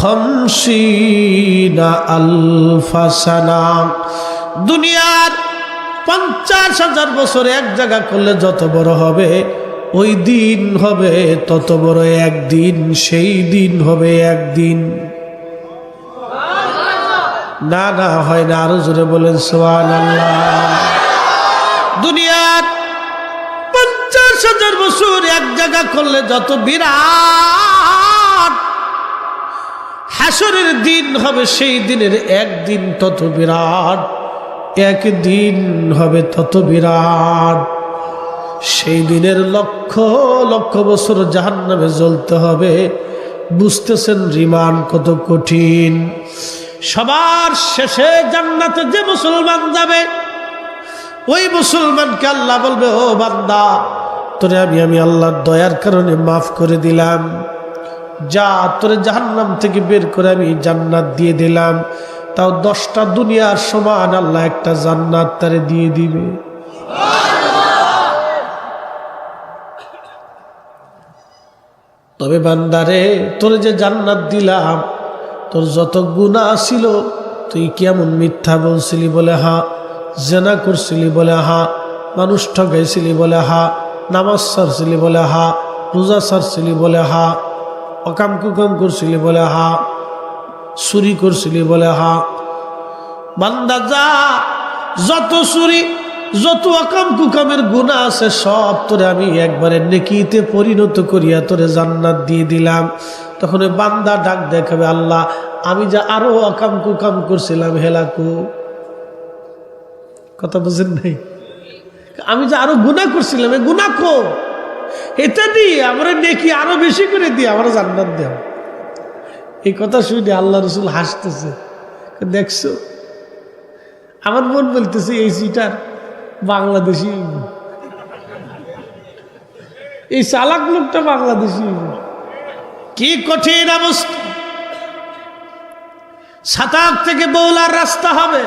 50,000 সানা। দুনিয়ার 50,000 বছর এক জায়গা করলে যত বড় হবে, ওই দিন হবে তত বড় একদিন। সেই দিন হবে একদিন। না না, হয় না, আরো জোরে বলেন সুবহানাল্লাহ। দুনিয়ার 50,000 বছর এক জায়গা করলে যত বিরাট, হাসরের দিন হবে সেই দিনের একদিন তত বিরাট। একদিন হবে তত বিরাট। সেই দিনের লক্ষ লক্ষ বছর জাহান্নামে জ্বলতে হবে। বুঝতেছেন রিমান্ড কত কঠিন। সবার শেষে জান্নাতে যে মুসলমান যাবে, ওই মুসলমানকে আল্লাহ বলবে, ও বান্দা, তোরে আমি আল্লাহর দয়ার কারণে মাফ করে দিলাম, যা তোরে জাহান্নাম থেকে বের করে আমি জান্নাত দিয়ে দিলাম। তাও 10টা দুনিয়ার সমান আল্লাহ একটা জান্নাত তারে দিয়ে দিবে। তবে বান্দারে, তোরে যে জান্নাত দিলাম, তোর যত গুনাহ ছিল, তুই কেমন মিথ্যা বলছিলি? বলে হা। জেনা করছিলি? বলে হা। মানুষ ঠকাইছিলি? বলে হা। নামাজ ছাড়ছিলি? বলে হা। রোজা ছাড়ছিলি? বলে হা। অকাম কুকাম করছিলি? বলে হা। চুরি করছিলি? বলে হা। বান্দা যা, যত চুরি, যত অকাম কুকামের গুনাহ আছে সব তোরে আমি একবারে নেকিতে পরিণত করিয়া তোরে জান্নাত দিয়ে দিলাম। তখন বান্দা ডাক দেখাবে, আল্লাহ, আমি যা আরো অকাম কুকাম করছিলাম হেলাকু। কথা বুঝেন নাই? আমি যা আরো গুনাহ করছিলাম, এই গুনাহ কো, এটা দিয়ে আমরা নেকি আরো বেশি করে দিয়ে আমরা জান্নাত দেব। এই কথা শুনে আল্লাহ রসুল হাসতেছে। দেখছো, আমার মন বলতেছে এই সিটার বাংলাদেশি, এই চালাক লোকটা বাংলাদেশি। কি কঠিন অবস্থা। সাতাক থেকে বৌলার রাস্তা হবে,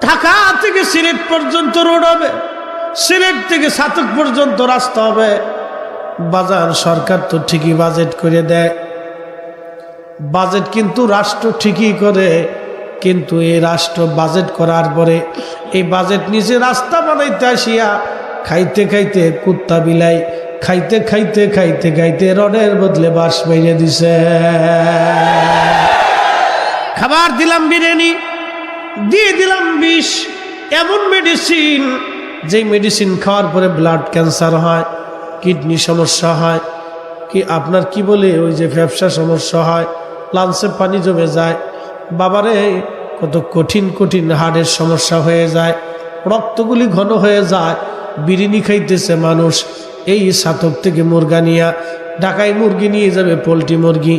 ঢাকা থেকে সিলেট পর্যন্ত রোড হবে, সিলেট থেকে সাতক পর্যন্ত রাস্তা হবে। বাজার সরকার তো ঠিকই বাজেট করে দেয়, বাজেট কিন্তু রাষ্ট্র ঠিকই করে, কিন্তু এই রাষ্ট্র বাজেট করার পরে এই বাজেট নিচে রাস্তা বানাইতে আসিয়া খাইতে খাইতে কুত্তা বিলাই খাইতে খাইতে খাইতে খাইতে রডের বদলে বাঁশ মেরে দিছে। খাবার দিলাম বিরিয়ানি, দিয়ে দিলাম বিষ, এমন মেডিসিন যেই মেডিসিন খাওয়ার পরে ব্লাড ক্যান্সার হয়, কিডনি সমস্যা হয়, কি আপনার কি বলে ওই যে ব্যবসা সমস্যা হয়, লাঞ্চে পানি জমে যায়, বাবারে কত কঠিন কঠিন হার্টের সমস্যা হয়ে যায়, রক্তগুলি ঘন হয়ে যায়। বিরিয়ানি খাইতেছে মানুষ, এই সাতক থেকে মুরগা নিয়ে ঢাকায় মুরগি নিয়ে যাবে, পোলট্রি মুরগি,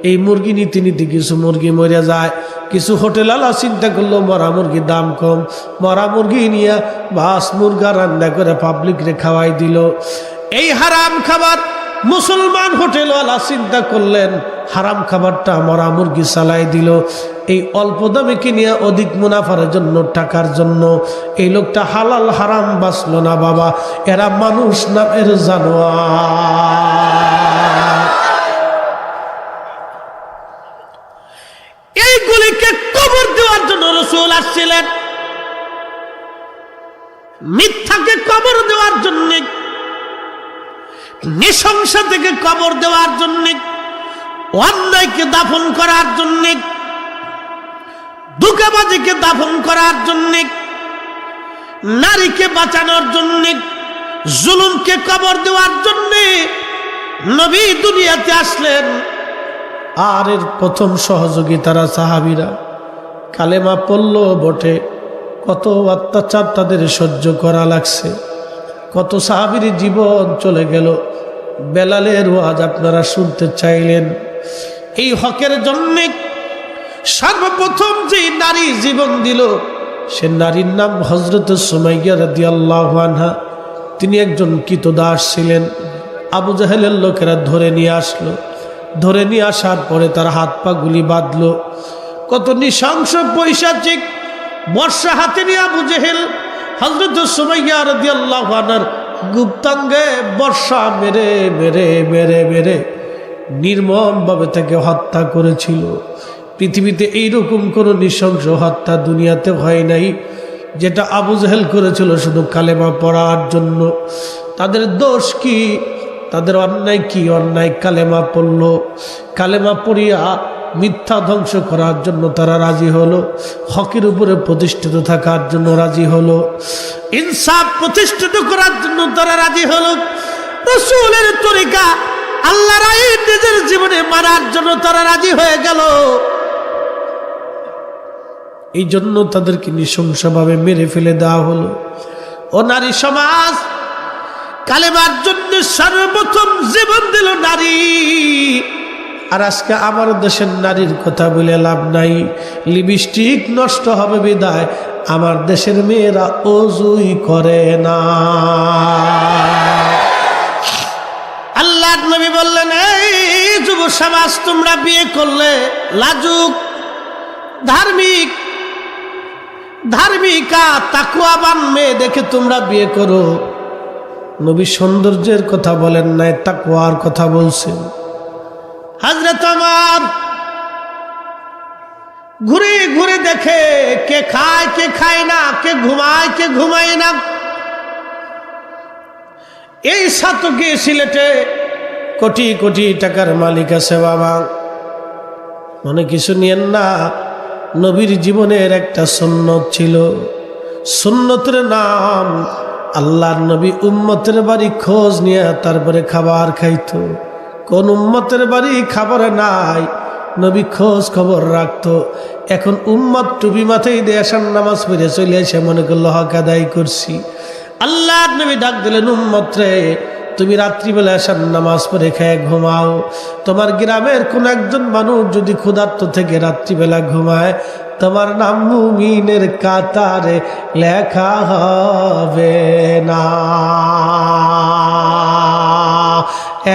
এই মুরগি নিতে নিতে কিছু মুরগি মরে যায়। কিছু হোটেলওয়ালা চিন্তা করলো মরা মুরগির দাম কম, মরা মুরগি নিয়ে বাস মুরগা রান্না করে পাবলিকরে খাওয়াই দিল। এই হারাম খাবার মুসলমান হোটেলওয়ালা চিন্তা করলেন, হারাম খাবারটা মরা মুরগি চালাই দিল। এই অল্প দামে কিনিয়া অধিক মুনাফার জন্য, টাকার জন্য এই লোকটা হালাল হারাম বাঁচল না বাবা। এরা মানুষ নামের জানোয়ার। এইগুলিকে কবর দেওয়ার জন্য রাসূল আসছিলেন, মিথ্যাকে কবর দেওয়ার জন্য, নৃশংস থেকে কবর দেওয়ার জন্য, অন্যায়কে দাফন করার জন্য, ধোঁকাবাজিকে দাফন করার জন্য, নারীকে বাঁচানোর জন্য, জুলুমকে কবর দেওয়ার জন্য নবী দুনিয়াতে আসলেন। আর এর প্রথম সহযোগী তারা সাহাবীরা। কালেমা পড়ল বটে, কত অত্যাচার তাদের সহ্য করা লাগছে, কত সাহাবীর জীবন চলে গেল। বেলালের ওয়াজ আপনারা শুনতে চাইলেন। এই হকের জন্য সর্বপ্রথম যে নারী জীবন দিল সে নারীর নাম হযরত সুমাইয়া রাদিয়াল্লাহু আনহা। তিনি একজন কৃতদাস ছিলেন। আবু জাহেলের লোকেরা ধরে নিয়ে আসলো। ধরে নিয়ে আসার পরে তার হাত পা গুলি বাঁধলো। কত নৃশংস পৈশাচিক বর্ষা হাতে নিয়ে আবু জেহেল হযরত সুমাইয়া রাদিয়াল্লাহু আনহার গুপ্তাঙ্গে বর্ষা মেরে মেরে মেরে মেরে নির্মমভাবে তাকে হত্যা করেছিল। পৃথিবীতে এইরকম কোনো নৃশংস হত্যা দুনিয়াতে হয় নাই, যেটা আবু জেহেল করেছিল শুধু কালেমা পড়ার জন্য। তাদের দোষ কি, তাদের অন্যায় কি? অন্যায় কালেমা পড়ল। কালেমা পড়িয়া মিথ্যা ধ্বংস করার জন্য তারা রাজি হলো, হকের উপরে প্রতিষ্ঠিত থাকার জন্য রাজি হলো, ইনসাফ প্রতিষ্ঠিত করার জন্য তারা রাজি হলো, রাসূলের তরিকা আল্লাহর আইন নিজের জীবনে মানার জন্য তারা রাজি হয়ে গেল। এই জন্য তাদেরকে নৃশংসভাবে মেরে ফেলে দেওয়া হলো। ও নারী সমাজ, কালেমার জন্য সর্বপ্রথম জীবন দিল নারী। আর আজকে আমার দেশের নারীর কথা বলে লাভ নাই। লিপস্টিক নষ্ট হবে বিদায় আমার দেশের মেয়েরা ওযুই করে না। আল্লাহর নবী বললেন, এই যুব সমাজ, তোমরা বিয়ে করলে লাজুক, ধার্মিক, ধার্মিকা, তাকওয়াবান মেয়ে দেখে তোমরা বিয়ে করো। নবী সৌন্দর্যের কথা বলেন নাই, তাকওয়ার কথা বলছেন। হযরত ওমর ঘুরে ঘুরে দেখে কে খায় কে খায় না, কে ঘুমায় কে ঘুমায় না। এই সাতকে সিলেটে কোটি কোটি টাকার মালিক আছে বাবা, মনে কিছু নিয়েন না। নবীর জীবনের একটা সুন্নত ছিল। সুন্নতের নাম, আল্লাহর নবী উম্মতের বাড়ি খোঁজ নিয়ে তারপরে খাবার খাইতো। কোন উম্মতের বাড়ি খাবার নাই, নবী খোঁজ খবর রাখতো। এখন উম্মত টুপি মাথায় দিয়ে আসার নামাজ পড়ে চলে এসে মনে করলো হক আদায় করছি। আল্লাহর নবী ডাক দিলেন, উম্মত রে, তুমি রাত্রিবেলা আসার নামাজ পড়ে খেয়ে ঘুমাও। তোমার গ্রামের কোন একজন মানুষ যদি ক্ষুধার্ত থেকে রাত্রিবেলা ঘুমায়, তোমার নাম মুমিনের কাতারে লেখা হবে না।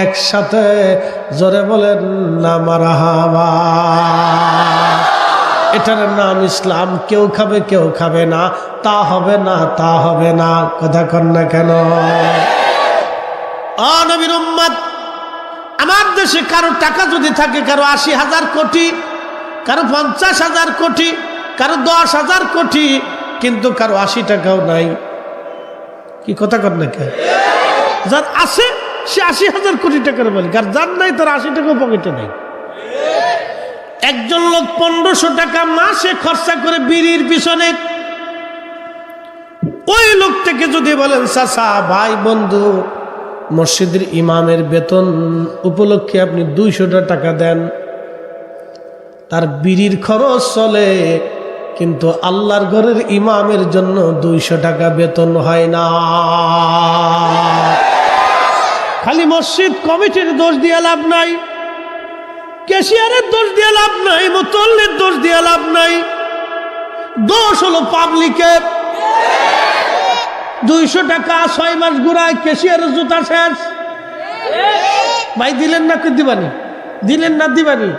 একসাথে জোরে বলেন না মারহাবা। এটার নাম ইসলাম। কেউ খাবে কেউ খাবে না, তা হবে না, তা হবে না। কথা কন না কেন? ও নবীর উম্মত, আমার দেশে কারো টাকা যদি থাকে, কারো ৮০,০০০ কোটি, কারো ৫০,০০০ কোটি, কারো ১০,০০০ কোটি, কিন্তু কারো ৮০ টাকাও নাই। কি কথা কন না কেন? যার আছে সে ৮০,০০০ কোটি টাকার মালিক, আর যার নাই তার ৮০ টাকাও পকেটে নাই। একজন লোক ১৫০০ টাকা মাসে খরচা করে বিড়ির পিছনে, ওই লোকটাকে যদি বলেন চাচা, ভাই, বন্ধু, মসজিদের ইমামের বেতন উপলক্ষে আপনি ২০০ টাকা দেন, তার বিড়ির খরচ চলে, কিন্তু আল্লাহর ঘরের ইমামের জন্য ২০০ টাকা বেতন হয় না। খালি মসজিদ কমিটির দোষ দিয়ে লাভ নাই, ক্যাশিয়ারের দোষ দিয়ে লাভ নাই, মুতল্লির দোষ দিয়ে লাভ নাই। দোষ হলো পাবলিকের। ২০০ টাকা ৬ মাস ঘুরায়, ক্যাশিয়ারের জুতা শেষ। ভাই দিলেন না কই দিবানি, দিলেন না দিবানি,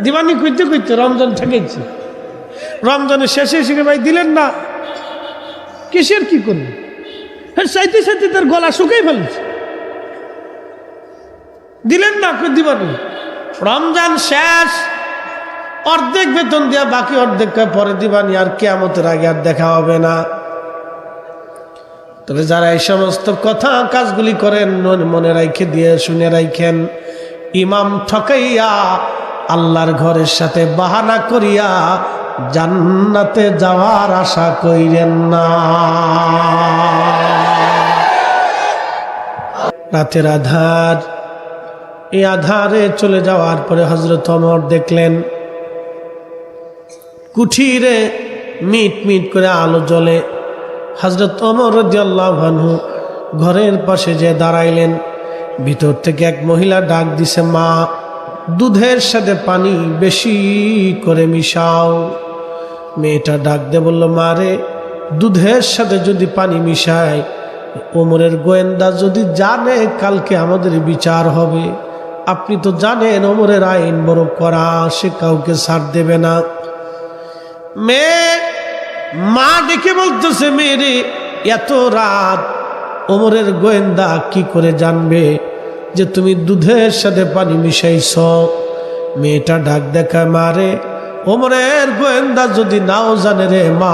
দিবানি কইতে কইতে রমজান ঠেকেছে। রমজানের শেষে এসে ভাই দিলেন না, কিসের কি করবেন? হ্যাঁ, চাইতে চাইতে তার গলা শুকাই ফেলেছে, দিলেন না, দিবানি। রমজান শেষ, অর্ধেক বেতন দেওয়া, বাকি অর্ধেক পরে দিবানি, আর কিয়ামতের আগে আর দেখা হবে না। তবে যারা এই সমস্ত কথা কাজগুলি করেন মনে রাখে দিয়ে শুনে রাখেন, ইমাম ঠকাইয়া আল্লাহর ঘরের সাথে বাহানা করিয়া জান্নাতে যাওয়ার আশা কইরেন না। রাতের আধার, এই আধারে চলে যাওয়ার পরে হযরত ওমর দেখলেন কুঠিরে মিট মিট করে আলো জ্বলে। হযরত ওমর রাদিয়াল্লাহু আনহু ঘরের পাশে যে দাঁড়াইলেন, ভিতর থেকে এক মহিলা ডাক দিছে, মা, দুধের সাথে পানি বেশি করে মিশাও। মেয়েটা ডাক দিয়ে বলল, মা রে, দুধের সাথে যদি পানি মিশায়, ওমরের গোয়েন্দা যদি জানে কালকে আমাদের বিচার হবে। আপনি তো জানেন ওমরের আইন বড় কড়া, সে কাউকে ছাড় দেবে না। মা ডেকে বলতেছে, মেয়েরে, এত রাত ওমরের গোয়েন্দা কি করে জানবে যে তুমি দুধের সাথে পানি মিশাইছ? মেয়েটা ডাক দেখায়, মারে, ওমরের গোয়েন্দা যদি নাও জানে রে মা,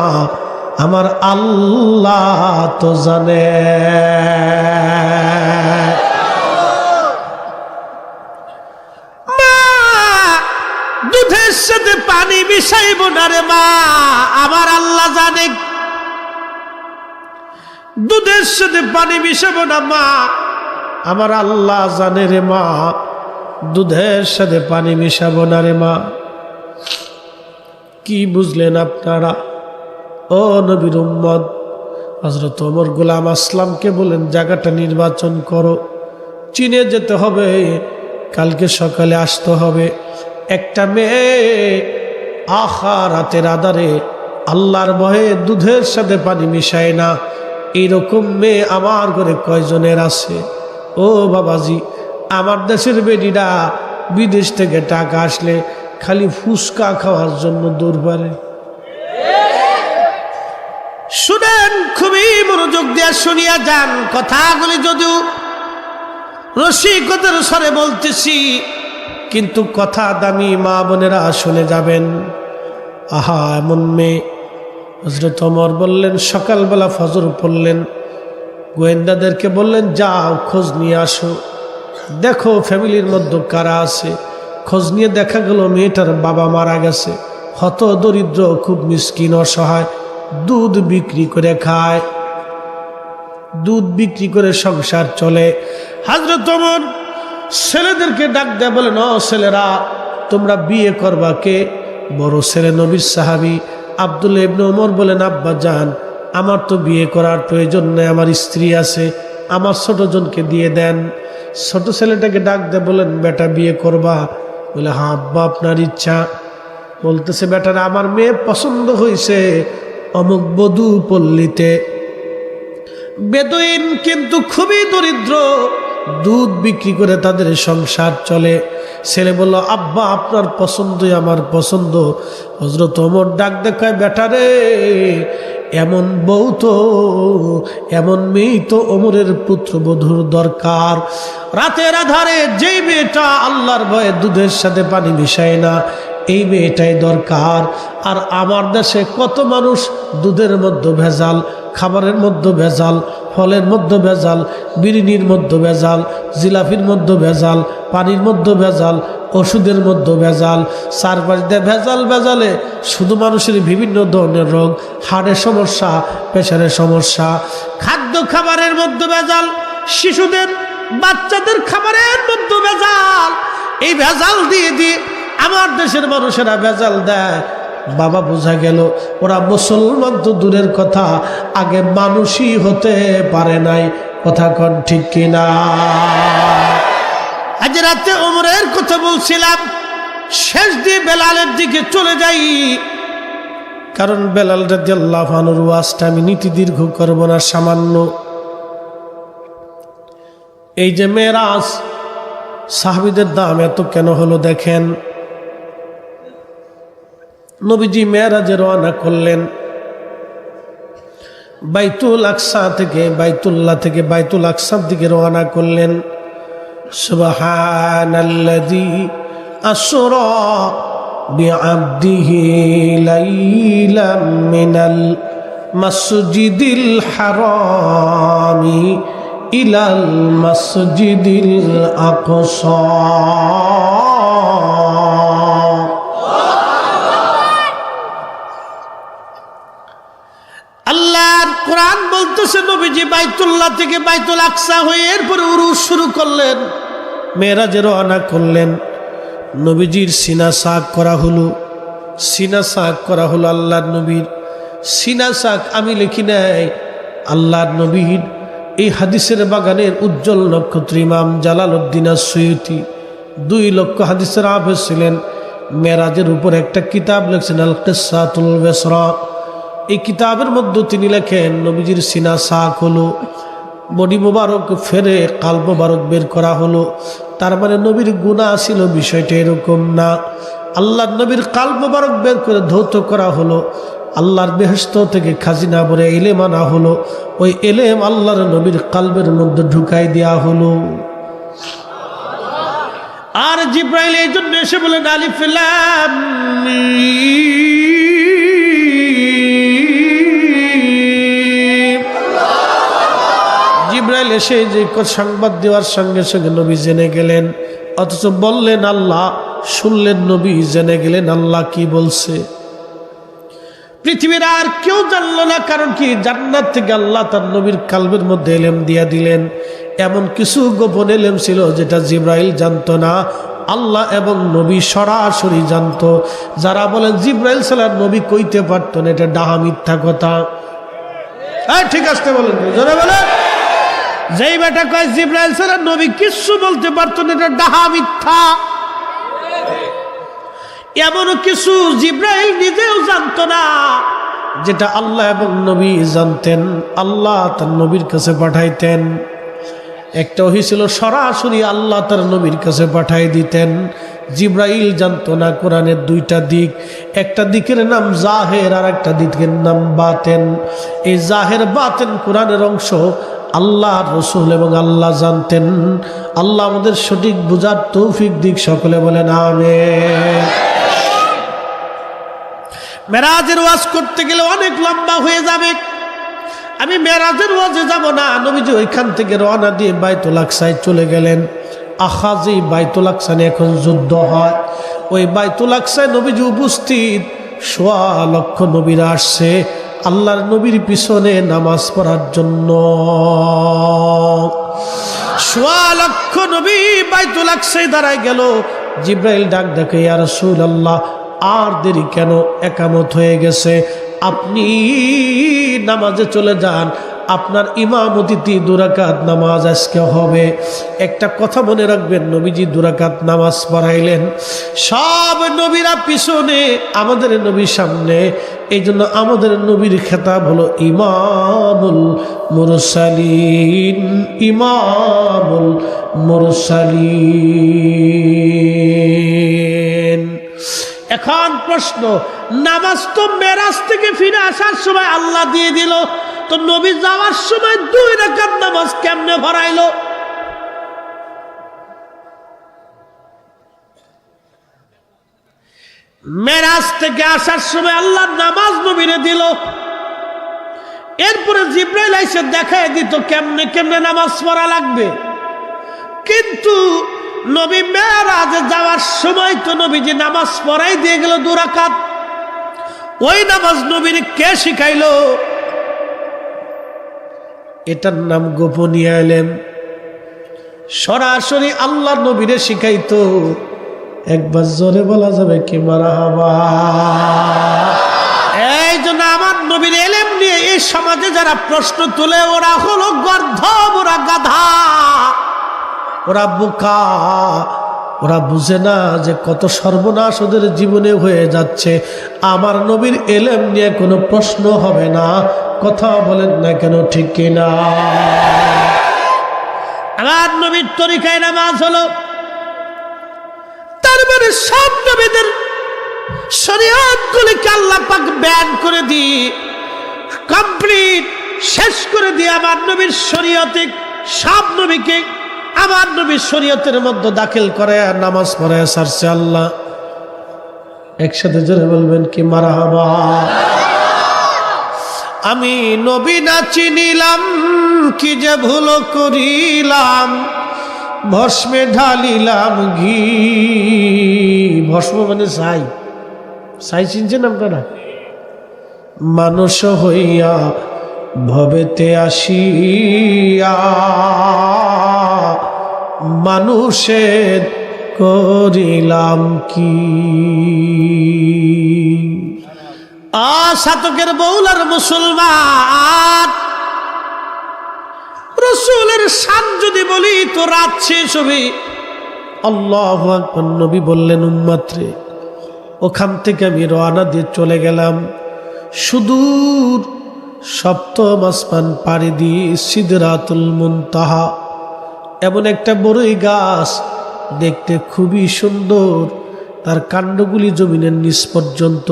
আমার আল্লাহ তো জানে। মা, দুধের সাথে পানি মিশাইব না রে মা, আমার আল্লাহ জানে। দুধের সাথে পানি মিশাবো না মা, আমার আল্লাহ জানে রে মা। দুধের সাথে পানি মিশাবো না রে মা। কি বুঝলেন আপনারা? ও নবীর উম্মত, হযরত ওমর গোলাম আসলামকে বলেন, জায়গাটা নির্বাচন করো, চীনে যেতে হবে, কালকে সকালে আসতে হবে। একটা মেয়ে রাতের আধারে আল্লাহর ভয়ে দুধের সাথে পানি মিশায় না, এইরকম মেয়ে আমার ঘরে কয়জনের আছে? ও বাবাজি, আমার দেশের বেডিরা বিদেশ থেকে টাকা আসলে খালি ফুসকা খাওয়ার জন্য দূর পারে। শুনেন, খুবই মনোযোগ দিয়ে শুনিয়া যান। কথাগুলি যদিও রসিকতার স্বরে বলতেছি, কিন্তু কথা দামি, মা বোনেরা শুনে যাবেন। আহা, এমন মেয়ে। হযরত ওমর বললেন, সকালবেলা ফজর পড়লেন, গোয়েন্দাদেরকে বললেন, যাও খোঁজ নিয়ে আসো, দেখো ফ্যামিলির মধ্যে কারা আছে। খোঁজ নিয়ে দেখা গেল মেয়েটার বাবা মারা গেছে, হত দরিদ্র, খুব মিসকিন, অসহায়, দুধ বিক্রি করে খায়, দুধ বিক্রি করে সংসার চলে। হযরত ওমর ছেলেদেরকে ডাক দেয়া বলেন, ও ছেলেরা, তোমরা বিয়ে করবা কে? বড় ছেলে নবীর সাহাবী আব্দুল্লাহ ইবনে ওমর বলেন, আব্বা জান, আমার তো বিয়ে করার প্রয়োজন নেই, আমার স্ত্রী আছে, আমার ছোট জনকে দিয়ে দেন। ছোট ছেলেটাকে ডাক দিয়ে বলেন, বেটা বিয়ে করবা? বলে, হ্যাঁ আব্বা, আপনার ইচ্ছা। বলতেছে, বেটার আমার মেয়ে পছন্দ হয়েছে অমুক বধূ পল্লীতে, বেদুইন, কিন্তু খুবই দরিদ্র, দুধ বিক্রি করে তাদের সংসার চলে। ছেলে বলল, আব্বা, আপনার পছন্দই আমার পছন্দ। হযরত ওমর ডাক দেখায়, বেটারে, এমন বউ তো, এমন মেয়ে তো ওমরের পুত্রবধূর দরকার। রাতের আধারে যেই মেয়েটা আল্লাহর ভয়ে দুধের সাথে পানি মিশায় না, এই মেয়েটাই দরকার। আর আমার দেশে কত মানুষ দুধের মধ্যে ভেজাল, খাবারের মধ্যে ভেজাল, ফলের মধ্যে ভেজাল, বিরিনির মধ্যে ভেজাল, জিলাপির মধ্যে ভেজাল, পানির মধ্যে ভেজাল, ওষুধের মধ্যে ভেজাল, চারপাশ দিয়ে ভেজাল ভেজালে শুধু মানুষের বিভিন্ন ধরনের রোগ, হাড়ের সমস্যা, প্রেশারের সমস্যা, খাদ্য খাবারের মধ্যে ভেজাল, শিশুদের বাচ্চাদের খাবারের মধ্যে ভেজাল। এই ভেজাল দিয়ে দিয়ে আমার দেশের মানুষেরা ভেজাল দেয়। বাবা, বোঝা গেল ওরা মুসলমান তো দূরের কথা, আগে মানুষই হতে পারে নাই। কথা কন ঠিক কিনা? আজ রাতে ওমরের কথা বলছিলাম, শেষ দিয়ে বেলালের দিকে চলে যাই, কারণ বেলাল রাদিয়াল্লাহু আনহুর ওয়াজটা আমি নীতি দীর্ঘ করব না, সামান্য। এই যে মেরাজ, সাহাবীদের দাম এত কেন হলো দেখেন। নবীজি মেরাজে রওনা করলেন। বাইতুল আকসা থেকে, বাইতুল্লাহ থেকে বাইতুল আকসার দিকে রওনা করলেন। সুবহানাল্লাযী আসরা বিআবদিহি লাইলাম মিনাল মাসজিদিল হারামি ইলাল মাসজিদিল আকসা। আল্লাহর কোরআন বলতেছে নবীজি বাইতুল্লাহ থেকে বাইতুল আকসা হয়ে এরপরে উরুজ শুরু করলেন, মেরাজে রওনা করলেন। নবীজির সিনা সাক করা হলো, সিনা সাক করা হলো আল্লাহর নবীর সিনা সাক। আমি লিখি নাই, আল্লাহর নবীর এই হাদিসের বাগানের উজ্জ্বল নক্ষত্র ইমাম জালালউদ্দিন আস-সুয়ুতি 2 লক্ষ হাদিসের হাফেজ ছিলেন। মেরাজের উপর একটা কিতাব লিখছেন আল কিসাতুল বিসরা। এই কিতাবের মধ্যে তিনি লেখেন নবীজির সিনা সাক হলো, বডি মোবারক ফেরে কাল মোবারক বের করা হলো। তার মানে নবীর গুনাহ ছিল, বিষয়টা এরকম না। আল্লাহর নবীর কাল মোবারক বের করে ধৌত করা হলো। আল্লাহর বেহেশত থেকে খাজিনা ভরে এলেম আনা হলো। ওই এলেম আল্লাহর নবীর কালবের মধ্যে ঢুকাই দেওয়া হলো। আর জিব্রাইল এই জন্য এসে বলেন আলিফ লাম মিম। জিব্রাইল এসে যে সংবাদ দেওয়ার সঙ্গে সঙ্গে নবী জেনে গেলেন, অথচ বললেন আল্লাহ, শুনলেন নবী, জেনে গেলেন আল্লাহ কি বলছে। পৃথিবীর আর কেউ জানলো না, কারণ কি জান্নাত থেকে আল্লাহ তার নবীর কালবের মধ্যে এলেম দিয়া দিলেন। এমন কিছু গোপন এলেম ছিল যেটা জিব্রাইল জানতো না, আল্লাহ এবং নবী সরাসরি জানতো। যারা বলেন জিব্রাইল সালাম নবী কইতে পারতো না, এটা ডাহা মিথ্যা কথা। ঠিক আসতে বলেন, বলেন যেই বেটা কয় জিব্রাইল সালাম নবী কিচ্ছু বলতে পারতো না, এটা ডাহা মিথ্যা। এমন কিছু জিব্রাইল নিজেও জানতো না যেটা আল্লাহ এবং নবী জানতেন। আল্লাহ তার নবীর কাছে পাঠাইতেন। একটা ওহী ছিল সরাসরি আল্লাহ তার নবীর কাছে পাঠাই দিতেন। জিব্রাইল জানতো না কোরআনের 2টা দিক, একটা দিকের নাম জাহের আর একটা দিকের নাম বাতেন। এই জাহের বাতেন কোরআনের অংশ আল্লাহ রসুল এবং আল্লাহ জানতেন। আল্লাহ আমাদের সঠিক বুঝার তৌফিক দিক, সকলে বলেন আমিন। মেরাজের ওয়াজ করতে গেলে অনেক লম্বা হয়ে যাবে, আমি মেরাজের ওয়াজে যাব না। নবীজি ওইখান থেকে রওনা দিয়ে বাইতুল আকসায় চলে গেলেন। আখাজি বাইতুল আকসা নিয়ে এখন যুদ্ধ হয়। ওই বাইতুল আকসায় নবীজি উপস্থিত, 1.25 লক্ষ নবীরা আসছে আল্লাহর নবীর পিছনে নামাজ পড়ার জন্য। 1.25 লক্ষ নবী বাইতুল আকসায় দাঁড়ায় গেল। জিব্রাইল ডাক ডাকে, ইয়া রাসূলুল্লাহ, আর দেরি কেন? একামত হয়ে গেছে, আপনি নামাজে চলে যান। আপনার ইমামতিতে 2 রাকাত নামাজ আজকে হবে। একটা কথা মনে রাখবেন, নবীজি 2 রাকাত নামাজ পড়াইলেন। সব নবীরা পিছনে, আমাদের নবী সামনে। এই জন্য আমাদের নবীর খেতাব হলো ইমামুল মুরসালিন, ইমামুল মুরসালিন। এখন প্রশ্ন, নামাজ তো মেরাজ থেকে ফিরে আসার সময় আল্লাহ দিয়ে দিল, তো নবী যাওয়ার সময় 2 রাকাত নামাজ কেমনে ভরাইলো? মেরাজ থেকে আসার সময় আল্লাহ নামাজ নবীরে দিল, এরপরে জিব্রাইল এসে দেখায় দিত কেমনে কেমনে নামাজ পড়া লাগবে। কিন্তু নবী মেরাজে যাওয়ার সময় তো নবীজি নামাজ পড়াই দিয়ে গেল 2 রাকাত। ওই নামাজ নবীর কে শিখাইলো? এটার নাম গোপনীয় ইলম। সরাসরি আল্লাহ নবীরে শিখাইতো। একবার জোরে বলা যাবে কি মারহাবা? এই জন্য আমার নবীর ইলম নিয়ে এই সমাজে যারা প্রশ্ন তুলে, ওরা হলো গর্ধব, ওরা গাধা, ওরা বোকা। ওরা বুঝে না যে কত সর্বনাশ ওদের জীবনে হয়ে যাচ্ছে। আমার নবীর ইলম নিয়ে কোনো প্রশ্ন হবে না। কথা বলেন না কেন, ঠিক কিনা? আমার নবীর তরিকায় নামাজ হলো, তারপরে সব নবীদের শরীয়তগুলিকে আল্লাহ পাক ব্যান করে দিয়ে কমপ্লিট শেষ করে দিয়ে আমার নবীর শরীয়তে সব নবীকে আমার নবীর শরীয়তের মধ্যে দাখিল করে আর নামাজ পড়ায় সারছে আল্লাহ। একসাথে জোরে বলবেন কি মারহাবা। আমি নবী না চিনিলাম, কি যে ভুল করিলাম, ভস্মে ঢালিলাম ঘি। ভস্ম মানে ছাই, ছাই চিনছেন আপনারা? মানুষ হইয়া ভবেতে আসিয়া মানুষের করিলাম কি। সাতকের বউলার মুসলমান, রসুলের শান যদি বলি তো রাত শেষ হবে। আল্লাহু আকবার। নবী বললেন, উম্মত রে, ওখান থেকে আমি রওনা দিয়ে চলে গেলাম সুদূর সপ্তম আসমান পাড়ি দিয়ে সিদরাতুল মুনতাহা, এমন একটা বড়ই গাছ, দেখতে খুবই সুন্দর, তার কাণ্ডগুলি জমিনের নিচ পর্যন্ত,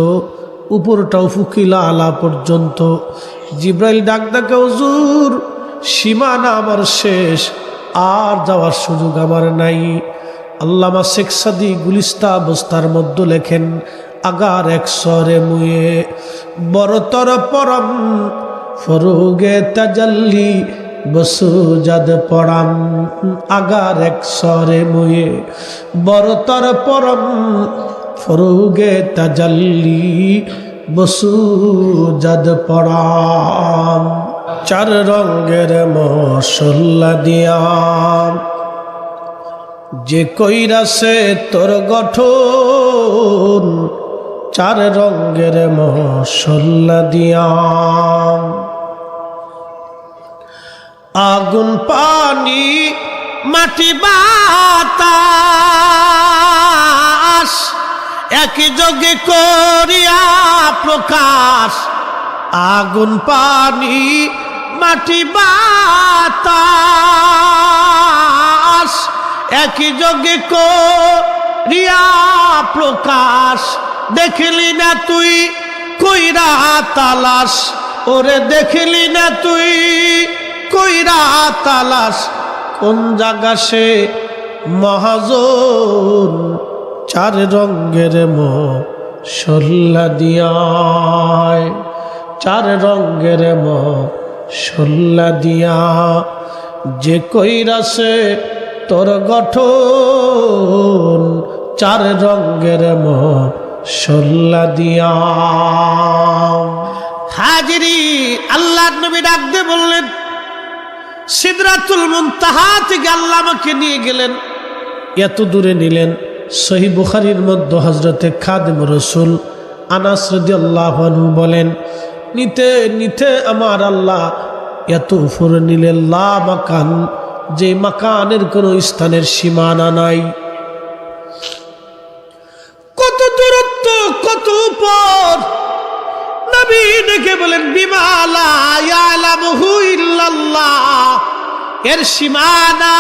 উপরটাও ফুকিলা আলা পর্যন্ত। জিব্রাইল ডাক ডাকে, হুজুর সীমানা আমার শেষ, আর যাওয়ার সুযোগ আমার নাই। আল্লামা শেখ সাদি গুলিস্তা বস্তার মধ্যে লেখেন, আগার এক সরে মুয়ে বরতর পরম ফরুগে তাজাল্লি বসুজাদ পড়াম। আগার এক সরে মুয়ে বরতর পরম ফরুগে তাজাল্লি বসুজাদ পড়াম। চার রঙের মশলা দিয়াম, যে কইরাছে তোর গঠন, চার রঙের মশলা দিয়াম। আগুন পানি মাটি বাতাস একই যোগে করিয়া প্রকাশ। আগুন পানি মাটি বাতাস একই যোগে করিয়া প্রকাশ। দেখলি না তুই কইরা তালাশ, ওরে দেখলি না তুই কইরা তালাশ, কোন জায়গা সে মহাজন। চার রঙের মশলা দিয়ায়, চার রঙের মশলা দিয়া, যে কইরাছে তোর গঠন, চার রঙের মশলা দিয়া। হাজিরি, আল্লাহর নবী ডাক দিয়ে বললেন, সিদরাতুল মুনতাহা থেকে আল্লাহ আমাকে নিয়ে গেলেন। এত দূরে নিলেন, সহিহ বুখারীর মধ্যে হযরতে খাদিম রাসূল আনাস রাদিয়াল্লাহু আনহু বলেন, নিতে নিতে আমার আল্লাহ এত উপরে নিলেন, লা মাকান, যে মাকানের কোনো স্থানের সীমানা নাই। কত দূরত্ব, কত উপর। নবী ডেকে বলেন, বিমা লা ইয়ালামুহু ইল্লাল্লাহ, এর সীমানা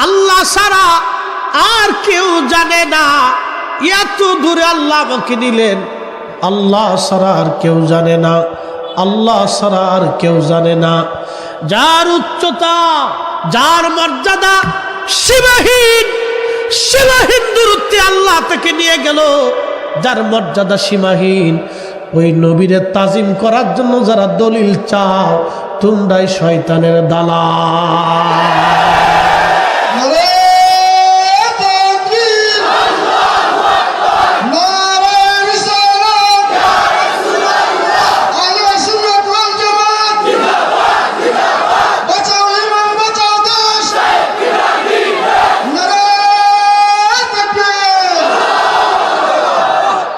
আল্লাহ ছাড়া আর কেউ জানে না। এত দূরে আল্লাহ আমাকে নিলেন, আল্লাহ ছাড়া আর কেউ জানে না, আল্লাহ ছাড়া আর কেউ জানে না। যার উচ্চতা, যার মর্যাদা সীমাহীন, সীমাহীন দূরত্বে আল্লাহ তাকে নিয়ে গেল। যার মর্যাদা সীমাহীন, ওই নবীরে তাজিম করার জন্য যারা দলিল চাও, তোমরাই শয়তানের দালাল।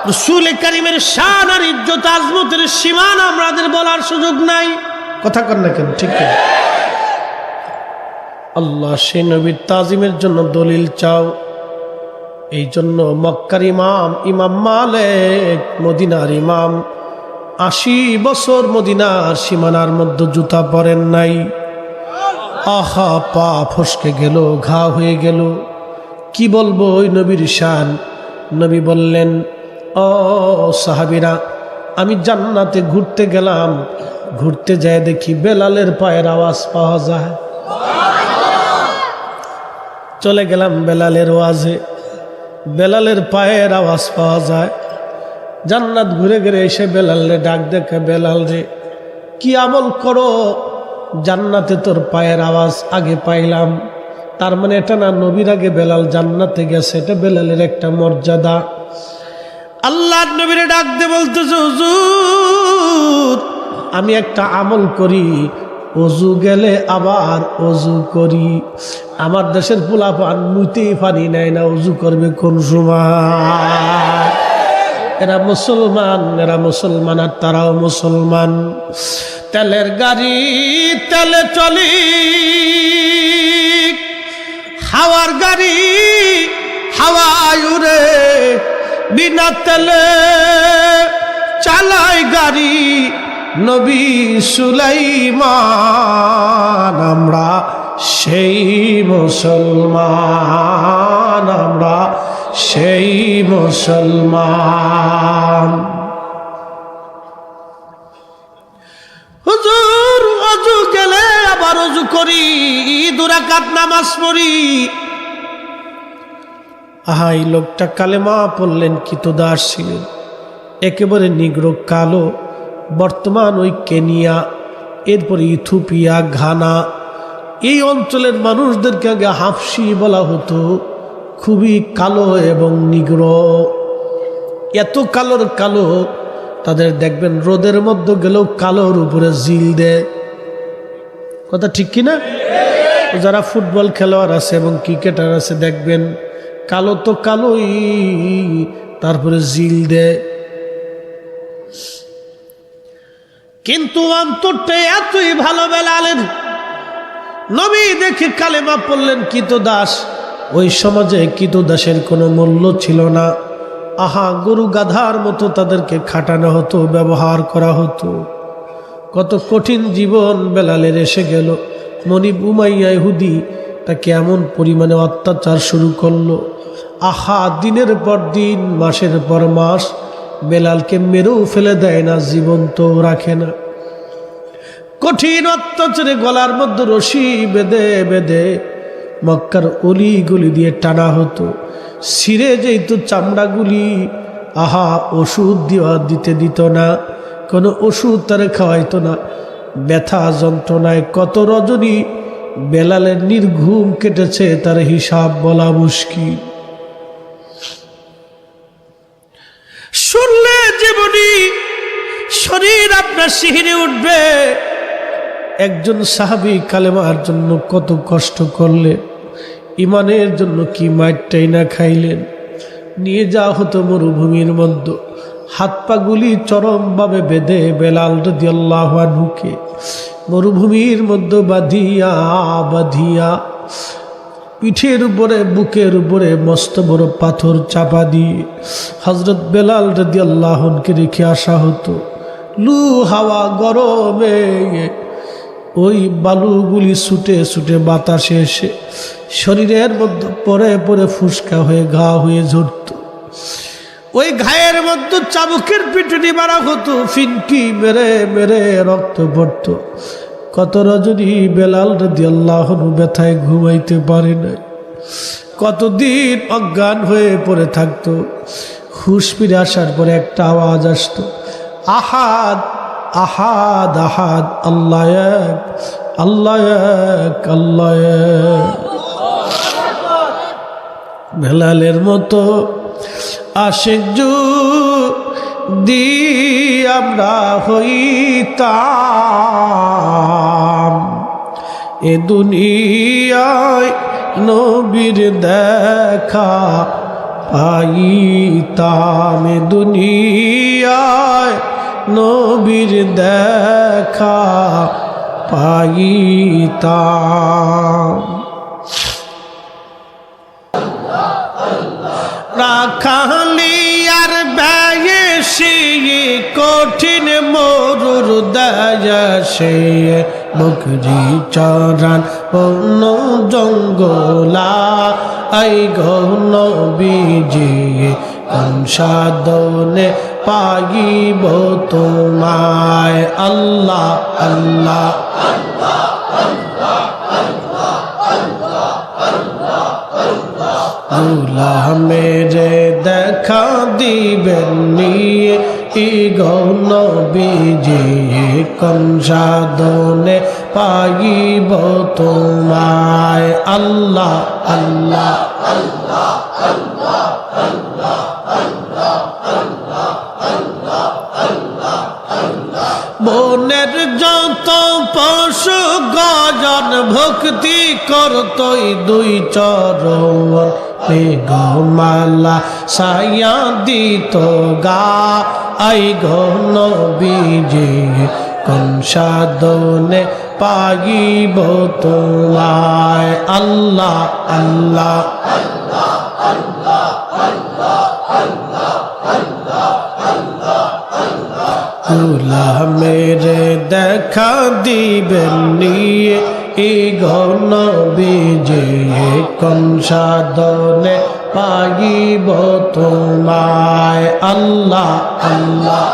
রাসূল কারীমের শান আর ইজ্জত আজমতের সীমানা আমাদের বলার সুযোগ নাই। কথা কর না কেন? ঠিক না? আল্লাহ সেই নবীর তাজিমের জন্য দলিল চাও। এই জন্য মক্কার ইমাম, ইমাম মালিক, মদিনার ইমাম 80 বছর মদিনার সীমানার মধ্যে জুতা পরেন নাই। আহা, পা ফসকে গেল, ঘা হয়ে গেল। কি বলবো ওই নবীর শান? নবী বললেন, ও সাহাবীরা, আমি জান্নাতে ঘুরতে গেলাম, ঘুরতে যায় দেখি বেলালের পায়ের আওয়াজ পাওয়া যায়। চলে গেলাম বেলালের ওয়াজে, বেলালের পায়ের আওয়াজ পাওয়া যায়। জান্নাত ঘুরে ঘুরে এসে বেলালে ডাক দেখে, বেলাল রে কি আমল করো, জান্নাতে তোর পায়ের আওয়াজ আগে পাইলাম। তার মানে এটা না নবীর আগে বেলাল জান্নাতে গেছে, এটা বেলালের একটা মর্যাদা। আল্লাহর নবীরে ডাক দিয়ে বলতেছে, হুজুর আমি একটা আমল করি, অজু গেলে আবার অজু করি। আমার দেশের পোলাপান মুইতেই পানি নেয় না, অজু করবে কোন সময়? এরা মুসলমান আর তারাও মুসলমান। তেলের গাড়ি তেলে চলি, হাওয়ার গাড়ি হাওয়ায় উড়ে, বিনা তেলে চালায় গাড়ি নবী সুলাইমান। আমরা সেই মুসলমান, আমরা সেই মুসলমান। হুজুর অজু গেলে আবার অজু করি, 2 রাকাত নামাজ পড়ি। আহা, এই লোকটা কালেমা পড়লেন, কৃতদাস ছিলেন, একেবারে নিগ্রো কালো। বর্তমান ওই কেনিয়া, এরপরে ইথিওপিয়া, ঘানা, এই অঞ্চলের মানুষদেরকে আগে হাফসি বলা হতো। খুবই কালো এবং নিগ্রো, এত কালোর কালো, তাদের দেখবেন রোদের মধ্যে গেলেও কালোর উপরে জিল দেয়। কথা ঠিক কিনা? যারা ফুটবল খেলোয়াড় আছে এবং ক্রিকেটার আছে দেখবেন কালো তো কালোই, তারপরে জিল দেয়। কিন্তু অন্তরটা এতই ভালো বেলালের। নবী দেখে কালেমা পড়লেন, কৃতদাস। ওই সমাজে কৃতদাসের কোনো মূল্য ছিল না। আহা, গরু গাধার মতো তাদেরকে খাটানো হতো, ব্যবহার করা হতো। কত কঠিন জীবন বেলালের এসে গেল। মনিব উমাইয়া ইহুদি তাকে এমন পরিমাণে অত্যাচার শুরু করলো। আহা, দিনের পর দিন, মাসের পর মাস বেলালকে মেরেও ফেলে দেয় না, জীবন্ত রাখে না। কঠিন অত্যাচারে গলার মধ্যে রশি বেঁধে বেঁধে মক্কার অলি গলি দিয়ে টানা হতো। ছিঁড়ে যেত চামড়াগুলি। আহা, ওষুধ দিতে দিত না, কোনো ওষুধ তারে খাওয়াইতো না। ব্যথা যন্ত্রণায় কত রজনী বেলালের নির্ঘুম কেটেছে, তার হিসাব বলা মুশকিল। শুনলে জীবনী শরীর আপনার শিহরে উঠবে। একজন সাহাবী কালেমার জন্য কত কষ্ট করলেন, ইমানের জন্য কি মাইরটাই না খাইলেন। নিয়ে যাওয়া হতো মরুভূমির মধ্যে, হাত পাগুলি চরমভাবে বেঁধে বেলাল রাদিয়াল্লাহু আনহুকে মরুভূমির মধ্যে বাঁধিয়া বাঁধিয়া পিঠের উপরে, বুকের উপরে মস্ত বড় পাথর চাপা দিয়ে হযরত বেলাল রাদিয়াল্লাহু আনহুকে রেখে আসা হতো। লু হাওয়া গরমে ওই বালুগুলি ছুটে ছুটে বাতাসে এসে শরীরের মধ্যে পরে পরে ফুসকা হয়ে ঘা হয়ে ঝরত। ওই ঘায়ের মধ্যে চাবুকের পিটুনি মারা হতো, ফিনকি মেরে মেরে রক্ত পড়ত। কত রজনী বেলাল রাদিয়াল্লাহু আনহু ব্যথায় ঘুমাইতে পারে না, কতদিন অজ্ঞান হয়ে পড়ে থাকতো। হুশ ফিরে আসার পরে একটা আওয়াজ আসতো, আহাদ আহাদ আহাদ, আল্লাহ এক, আল্লাহ এক, আল্লাহ এক। বেলালের মতো আশিক যদি আমরা হইতাম, এ দুনিয়ায় নবীর দেখা পাইতাম, এ দুনিয়ায় নবীর দেখা পাইতাম। রাখালিয়ার বেশি কঠিন মরুর দয়াসে, বকরি চরান বন জঙ্গলা, আই গো নবীজি কোন সাধনে পাইব তোমায় আল্লাহ আল্লাহ আল্লাহ মেরে দেখা দিবেন নিয়ে নবীজি কোন সাধনে পাইব তোমায় আল্লাহ আল্লাহ বনের যত পশু গজন ভক্তি করতই দুই চরণ মেঘমালা ছায়া দিত গা আই গো নবীজি কোন সাধনে পাইব তোমায় আল্লাহ আল্লাহ আল্লাহ মেরে দেখা দিবেন নিয়ে নবীজি কোন সাধনে পাইব তোমায় আল্লাহ আল্লাহ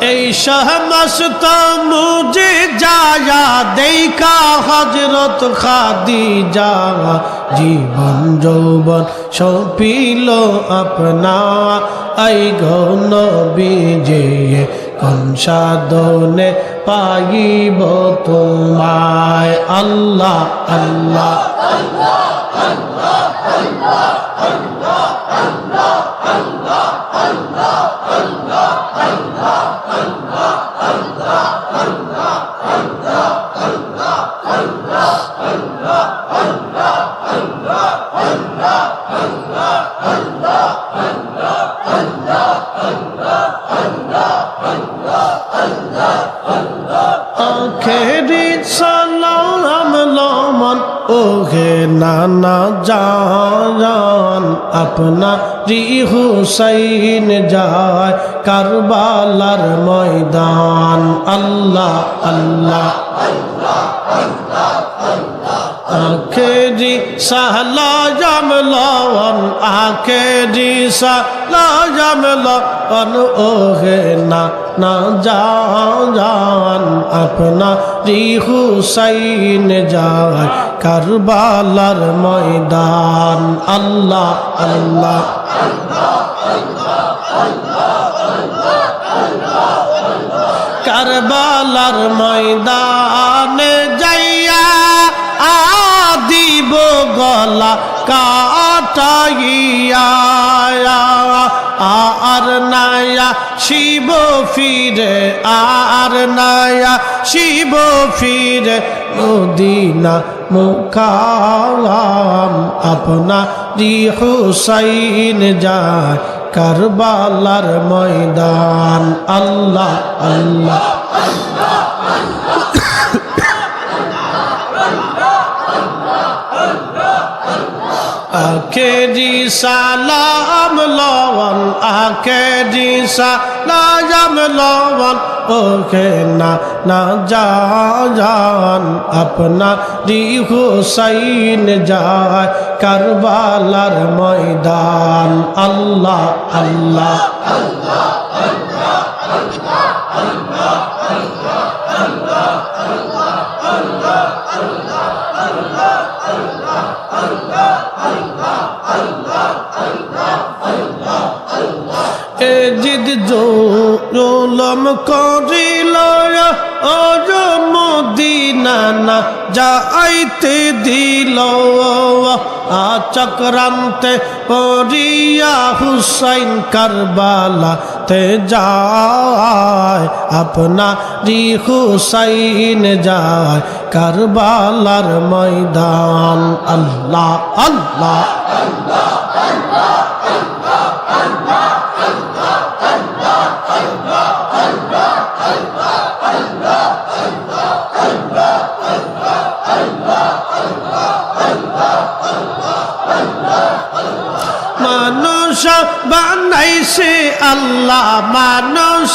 এই শাহমস্ত মুঝে যায়া দেখা হযরত খাদিজা জীবন যৌবন সপিল আপনা আই গো নবীজি কোন সাধনে পাইব তোমায় আল্লাহ আল্লাহ আখেরি সালাম লমন ওহে নানা জান আপনারি হুসাইন যায় কারবালার ময়দান আল্লাহ আল্লাহ আখেরি সালাম লমন আখেরি সালাম লমন ওহে না জান আপনারি হুসাইন যায় কারবালার ময়দান আল্লাহ আল্লাহ কারবালার ময়দানে যাইয়া আদিব গলা কাটাইয়া আর নায়া শিব ফিরে আর নায়া শিব ফিরে মদিনা মুকাম আপনারি হুসাইন যায় কারবালার ময়দান আল্লাহ আল্লাহ আখেরি সালাম লওয়ান আখেরি সালাম লওয়ান ওকে না জান আপনারি হুসাইন যায় কারবালার ময়দান আল্লাহ আল্লাহ জিদ জোলম করিল ওর মদিনা না যাইতে দিল চক্রান্তে পড়িয়া হুসাইন কারবালাতে যায় আপনারি হুসাইন যায় কারবালার ময়দান আল্লাহ আল্লাহ আল্লাহ মানুষ বানাইছে আল্লাহ মানুষ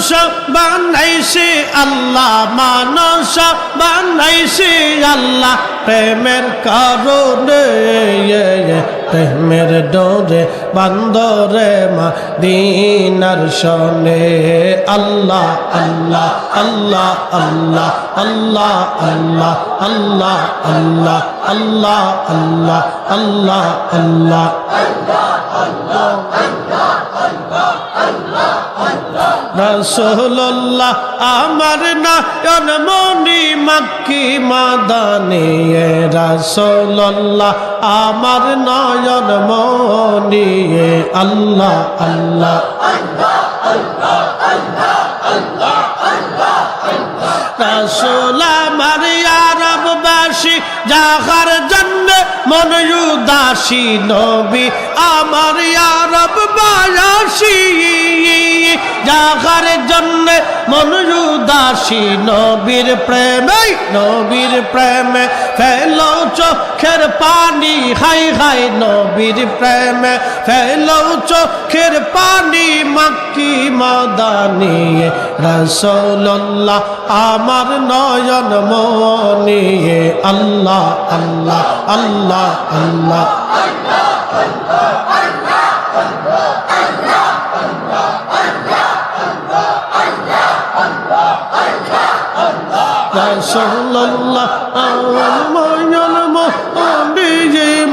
মানুষ বানাইছে আল্লাহ, মানুষ বানাইছে আল্লাহ প্রেমের কারণে, প্রেমের ডোরে বান্দরে মদিনার শনে। আল্লাহ আল্লাহ আল্লাহ আল্লাহ আল্লাহ আল্লাহ আল্লাহ আল্লাহ আল্লাহ আল্লাহ আল্লাহ আল্লাহ রাসূলুল্লাহ আমার নয়ন মনি মক্কি মাদানি, রাসূলুল্লাহ আমার নয়ন মনি। আল্লাহ আল্লাহ রাসূল আমার আরববাসী যাহার জন্য মন উদাসী, নবী আমার আরববাসী যাহার জন্য মন উদাসী, নবীর প্রেমে নবীর প্রেমে ফেলো চোখের পানি, হাই হাই নবীর প্রেমে ফেলো চোখের পানি মক্কি মাদানি। রাসূলুল্লাহ আমার নয়ন মনি। আল্লাহ আল্লাহ আল্লাহ আল্লাহ রাসূলুল্লাহ আমার নয়ন মনি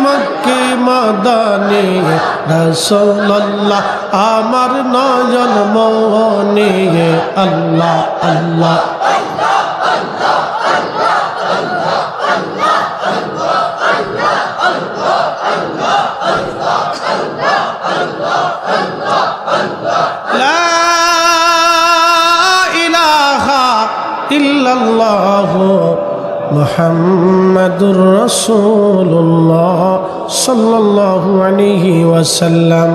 মক্কি মাদানি, রাসূলুল্লাহ আমার নয়ন মনি। আল্লাহ আল্লাহ ইল্লাল্লাহু মুহাম্মাদুর রাসূলুল্লাহ সাল্লাল্লাহু আলাইহি ওয়াসাল্লাম।